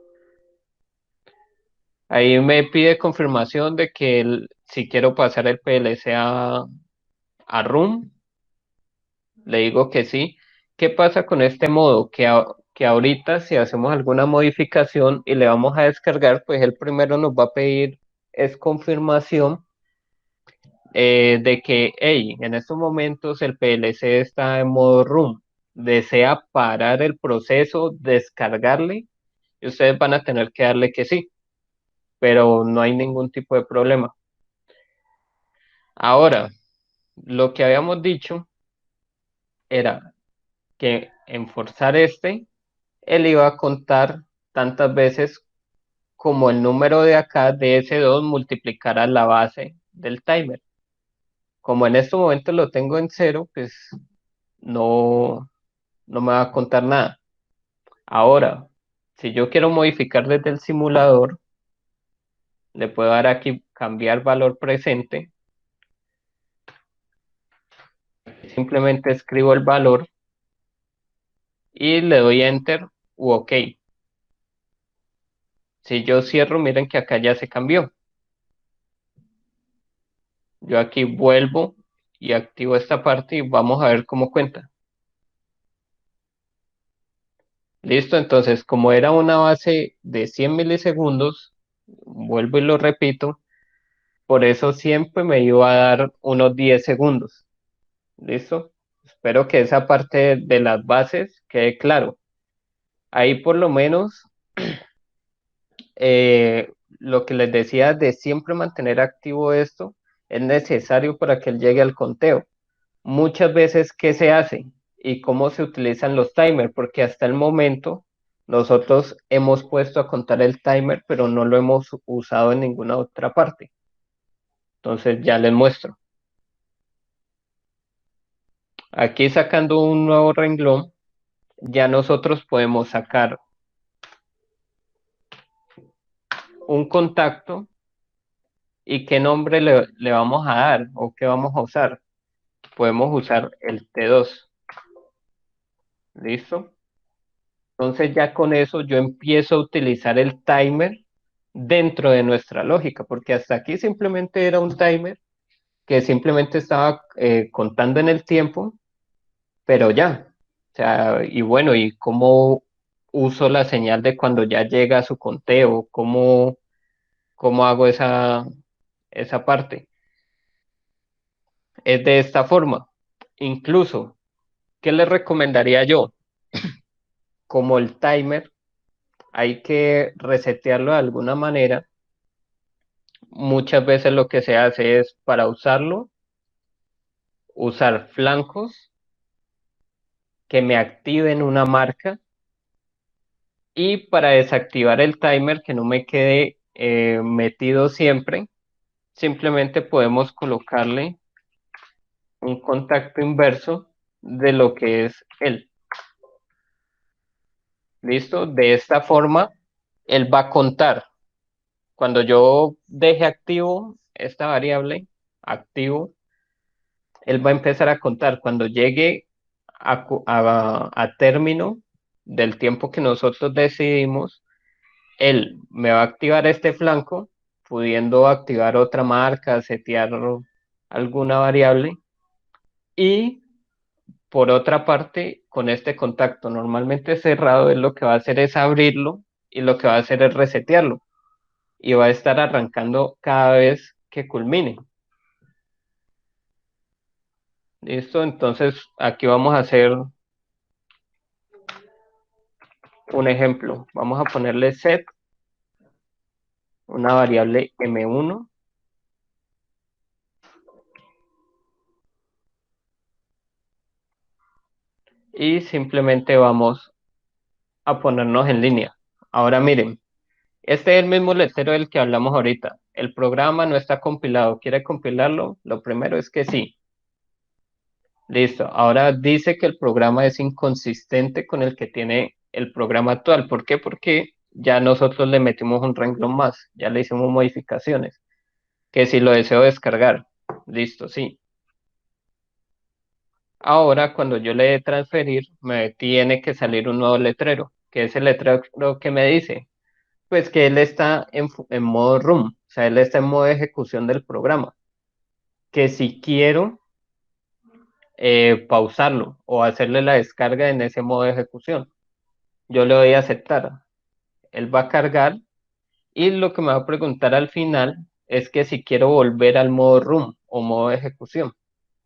[SPEAKER 1] Ahí me pide confirmación de que si quiero pasar el PLC a run, le digo que sí. ¿Qué pasa con este modo? Que ahorita si hacemos alguna modificación y le vamos a descargar, pues el primero nos va a pedir es confirmación de que, hey, en estos momentos el PLC está en modo run. Desea parar el proceso, descargarle y ustedes van a tener que darle que sí, pero no hay ningún tipo de problema. Ahora, lo que habíamos dicho era que en forzar él iba a contar tantas veces como el número de acá de S2 multiplicara la base del timer. Como en este momento lo tengo en 0, pues no me va a contar nada. Ahora, si yo quiero modificar desde el simulador, le puedo dar aquí cambiar valor presente. Simplemente escribo el valor y le doy enter u OK. Si yo cierro, miren que acá ya se cambió. Yo aquí vuelvo y activo esta parte y vamos a ver cómo cuenta. Listo, entonces como era una base de 100 milisegundos, vuelvo y lo repito, por eso siempre me iba a dar unos 10 segundos. ¿Listo? Espero que esa parte de las bases quede claro. Ahí por lo menos lo que les decía de siempre mantener activo esto es necesario para que él llegue al conteo. Muchas veces, ¿qué se hace? Y cómo se utilizan los timers, porque hasta el momento nosotros hemos puesto a contar el timer, pero no lo hemos usado en ninguna otra parte. Entonces ya les muestro. Aquí sacando un nuevo renglón, ya nosotros podemos sacar un contacto y qué nombre le vamos a dar o qué vamos a usar. Podemos usar el T2. ¿Listo? Entonces ya con eso yo empiezo a utilizar el timer dentro de nuestra lógica, porque hasta aquí simplemente era un timer que simplemente estaba contando en el tiempo, pero ya. O sea, y bueno, ¿y cómo uso la señal de cuando ya llega a su conteo? ¿Cómo hago esa parte? Es de esta forma. Incluso, ¿qué les recomendaría yo? Como el timer, hay que resetearlo de alguna manera. Muchas veces lo que se hace es para usarlo, usar flancos que me activen una marca y para desactivar el timer que no me quede metido siempre, simplemente podemos colocarle un contacto inverso de lo que es él. ¿Listo? De esta forma, él va a contar. Cuando yo deje activo esta variable, activo, él va a empezar a contar. Cuando llegue a término del tiempo que nosotros decidimos, él me va a activar este flanco, pudiendo activar otra marca, setear alguna variable. Y por otra parte, con este contacto normalmente cerrado, él lo que va a hacer es abrirlo y lo que va a hacer es resetearlo. y va a estar arrancando cada vez que culmine. ¿Listo? Entonces aquí vamos a hacer un ejemplo. Vamos a ponerle set, una variable m1. Y simplemente vamos a ponernos en línea. Ahora miren, este es el mismo letrero del que hablamos ahorita. El programa no está compilado. ¿Quiere compilarlo? Lo primero es que sí. Listo. Ahora dice que el programa es inconsistente con el que tiene el programa actual. ¿Por qué? Porque ya nosotros le metimos un renglón más. Ya le hicimos modificaciones. Que si lo deseo descargar. Listo, sí. Ahora, cuando yo le dé transferir, me tiene que salir un nuevo letrero. ¿Qué es el letrero que me dice? Pues que él está en modo room, o sea, él está en modo de ejecución del programa. Que si quiero pausarlo o hacerle la descarga en ese modo de ejecución, yo le doy a aceptar. Él va a cargar y lo que me va a preguntar al final es que si quiero volver al modo room o modo de ejecución.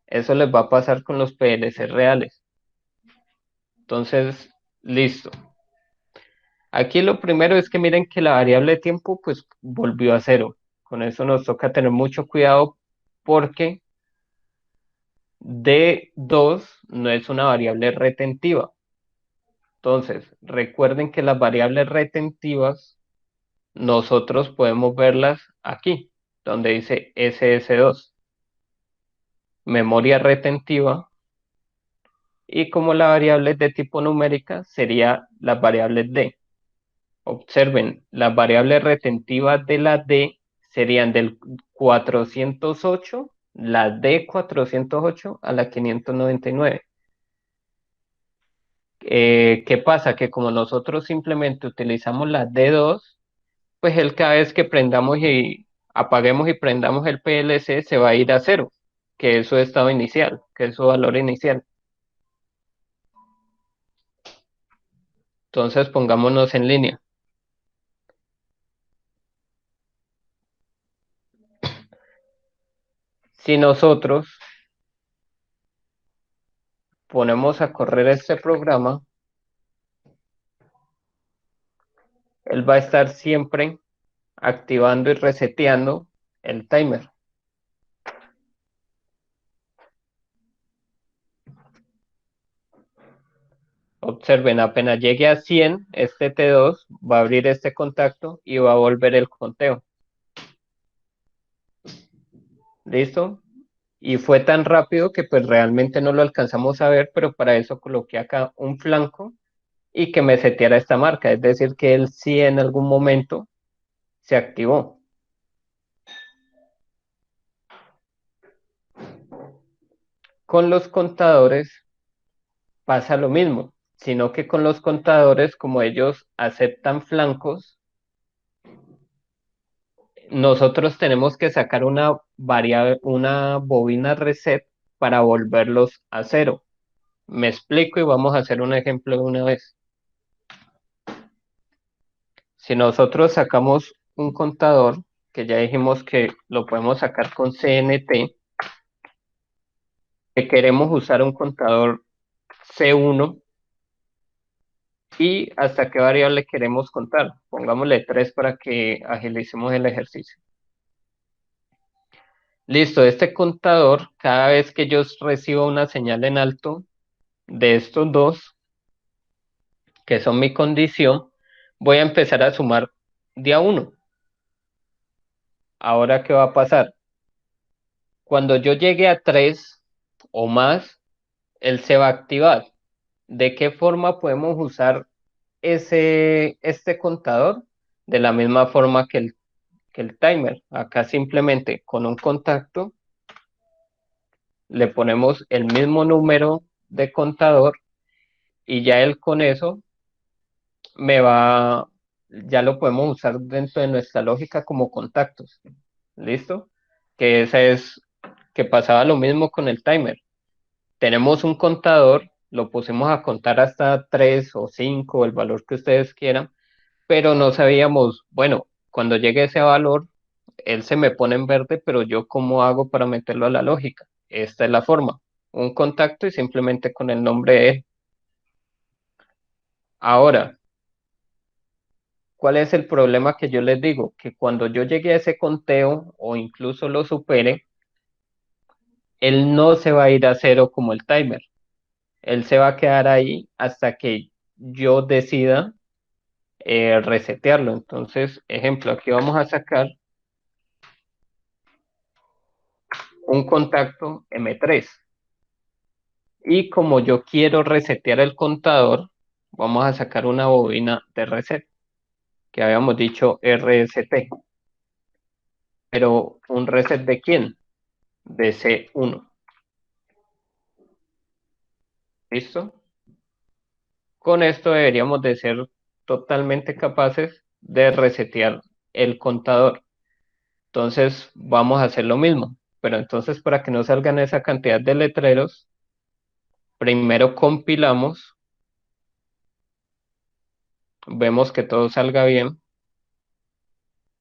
[SPEAKER 1] Eso les va a pasar con los PLC reales. Entonces, listo. Aquí lo primero es que miren que la variable de tiempo pues volvió a cero. Con eso nos toca tener mucho cuidado porque D2 no es una variable retentiva. Entonces, recuerden que las variables retentivas nosotros podemos verlas aquí, donde dice SS2, memoria retentiva, y como la variable es de tipo numérica sería las variables D. Observen, las variables retentivas de la D serían del 408, la D408 a la 599. ¿Qué pasa? Que como nosotros simplemente utilizamos la D2, pues él cada vez que prendamos y apaguemos y prendamos el PLC se va a ir a cero, que es su estado inicial, que es su valor inicial. Entonces pongámonos en línea. Si nosotros ponemos a correr este programa, él va a estar siempre activando y reseteando el timer. Observen, apenas llegue a 100, este T2 va a abrir este contacto y va a volver el conteo. ¿Listo? Y fue tan rápido que pues realmente no lo alcanzamos a ver, pero para eso coloqué acá un flanco y que me seteara esta marca, es decir, que él sí en algún momento se activó. Con los contadores pasa lo mismo, sino que con los contadores, como ellos aceptan flancos, nosotros tenemos que sacar una variable, una bobina reset para volverlos a cero. Me explico y vamos a hacer un ejemplo de una vez. Si nosotros sacamos un contador, que ya dijimos que lo podemos sacar con CNT, que queremos usar un contador C1 y hasta qué variable queremos contar. Pongámosle 3 para que agilicemos el ejercicio. Listo, este contador, cada vez que yo reciba una señal en alto de estos dos, que son mi condición, voy a empezar a sumar de a 1. Ahora, ¿qué va a pasar? Cuando yo llegue a 3 o más, él se va a activar. ¿De qué forma podemos usar este contador? De la misma forma que el timer. Acá simplemente con un contacto le ponemos el mismo número de contador y ya él con eso ya lo podemos usar dentro de nuestra lógica como contactos. ¿Listo? Que esa es, que pasaba lo mismo con el timer. Tenemos un contador, lo pusimos a contar hasta 3 o 5, el valor que ustedes quieran, pero no sabíamos, bueno, cuando llegue ese valor, él se me pone en verde, pero yo ¿cómo hago para meterlo a la lógica? Esta es la forma, un contacto y simplemente con el nombre de él. Ahora, ¿cuál es el problema que yo les digo? Que cuando yo llegue a ese conteo o incluso lo supere, él no se va a ir a cero como el timer. Él se va a quedar ahí hasta que yo decida resetearlo. Entonces, ejemplo, aquí vamos a sacar un contacto M3. Y como yo quiero resetear el contador, vamos a sacar una bobina de reset, que habíamos dicho RST. Pero ¿un reset de quién? De C1. ¿Listo? Con esto deberíamos de ser totalmente capaces de resetear el contador. Entonces vamos a hacer lo mismo. Pero entonces para que no salgan esa cantidad de letreros, primero compilamos, vemos que todo salga bien,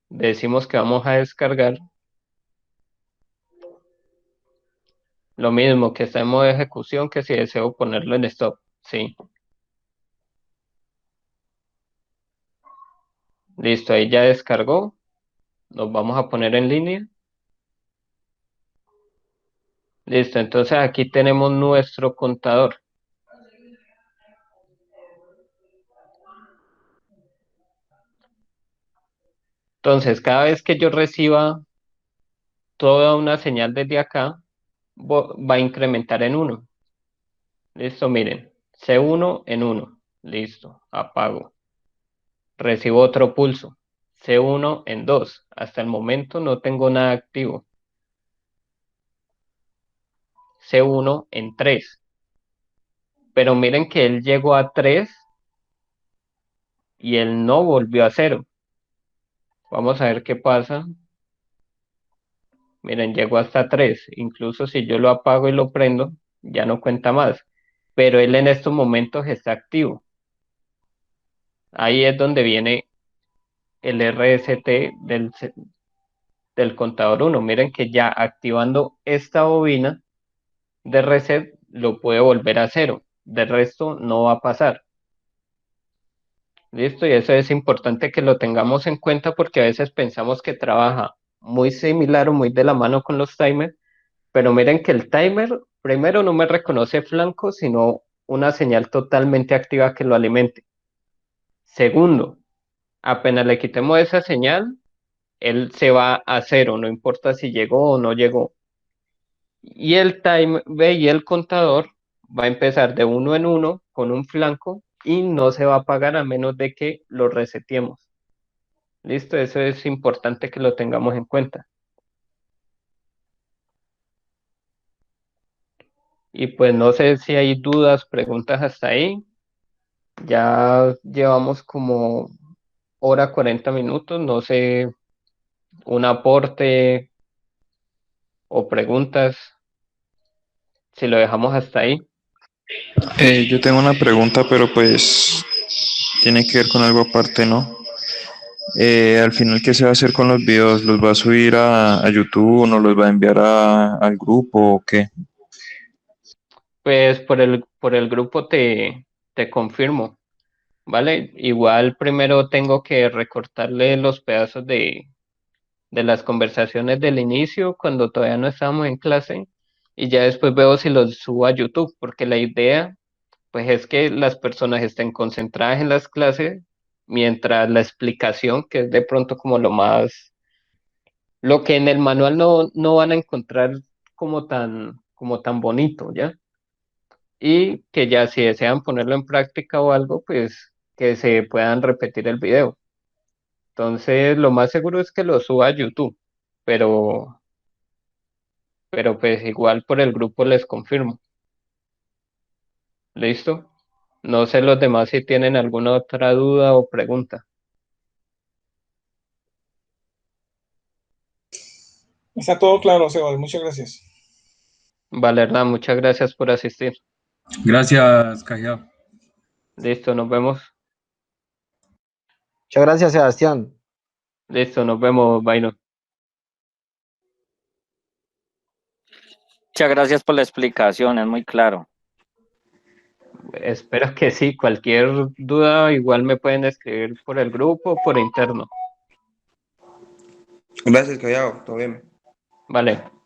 [SPEAKER 1] decimos que vamos a descargar. Lo mismo que está en modo de ejecución que si deseo ponerlo en stop. Sí. Listo, ahí ya descargó. Nos vamos a poner en línea. Listo, entonces aquí tenemos nuestro contador. Entonces, cada vez que yo reciba toda una señal desde acá, va a incrementar en 1. Listo, miren. C1 en 1. Listo, apago. Recibo otro pulso. C1 en 2. Hasta el momento no tengo nada activo. C1 en 3. Pero miren que él llegó a 3 y él no volvió a 0. Vamos a ver qué pasa. Miren, llegó hasta 3. Incluso si yo lo apago y lo prendo, ya no cuenta más. Pero él en estos momentos está activo. Ahí es donde viene el RST del contador 1. Miren que ya activando esta bobina de reset lo puede volver a 0. De resto no va a pasar. Listo, y eso es importante que lo tengamos en cuenta porque a veces pensamos que trabaja muy similar o muy de la mano con los timers, pero miren que el timer primero no me reconoce flanco, sino una señal totalmente activa que lo alimente. Segundo, apenas le quitemos esa señal, él se va a 0, no importa si llegó o no llegó. Y el timer y el contador va a empezar de 1 en 1 con un flanco y no se va a apagar a menos de que lo reseteemos. Listo, eso es importante que lo tengamos en cuenta. Y pues no sé si hay dudas, preguntas hasta ahí. Ya llevamos como hora 40 minutos, no sé, un aporte o preguntas, si lo dejamos hasta ahí.
[SPEAKER 4] Yo tengo una pregunta, pero pues tiene que ver con algo aparte, ¿no? Al final, ¿qué se va a hacer con los videos? ¿Los va a subir a YouTube o nos los va a enviar al grupo o qué?
[SPEAKER 1] Pues por el grupo te confirmo, ¿vale? Igual primero tengo que recortarle los pedazos de las conversaciones del inicio cuando todavía no estábamos en clase y ya después veo si los subo a YouTube, porque la idea pues es que las personas estén concentradas en las clases mientras la explicación, que es de pronto como lo que en el manual no van a encontrar como tan bonito, ¿ya? Y que ya si desean ponerlo en práctica o algo, pues que se puedan repetir el video. Entonces, lo más seguro es que lo suba a YouTube, pero, pero pues igual por el grupo les confirmo. ¿Listo? No sé los demás si tienen alguna otra duda o pregunta.
[SPEAKER 6] Está todo claro, Sebas. Muchas gracias.
[SPEAKER 1] Vale, Hernán, muchas gracias por asistir.
[SPEAKER 5] Gracias, Cajado.
[SPEAKER 1] Listo, nos vemos.
[SPEAKER 2] Muchas gracias, Sebastián.
[SPEAKER 1] Listo, nos vemos, Byron.
[SPEAKER 7] Muchas gracias por la explicación, es muy claro.
[SPEAKER 1] Espero que sí. Cualquier duda, igual me pueden escribir por el grupo o por interno.
[SPEAKER 8] Gracias, Callao. Todo bien.
[SPEAKER 1] Vale.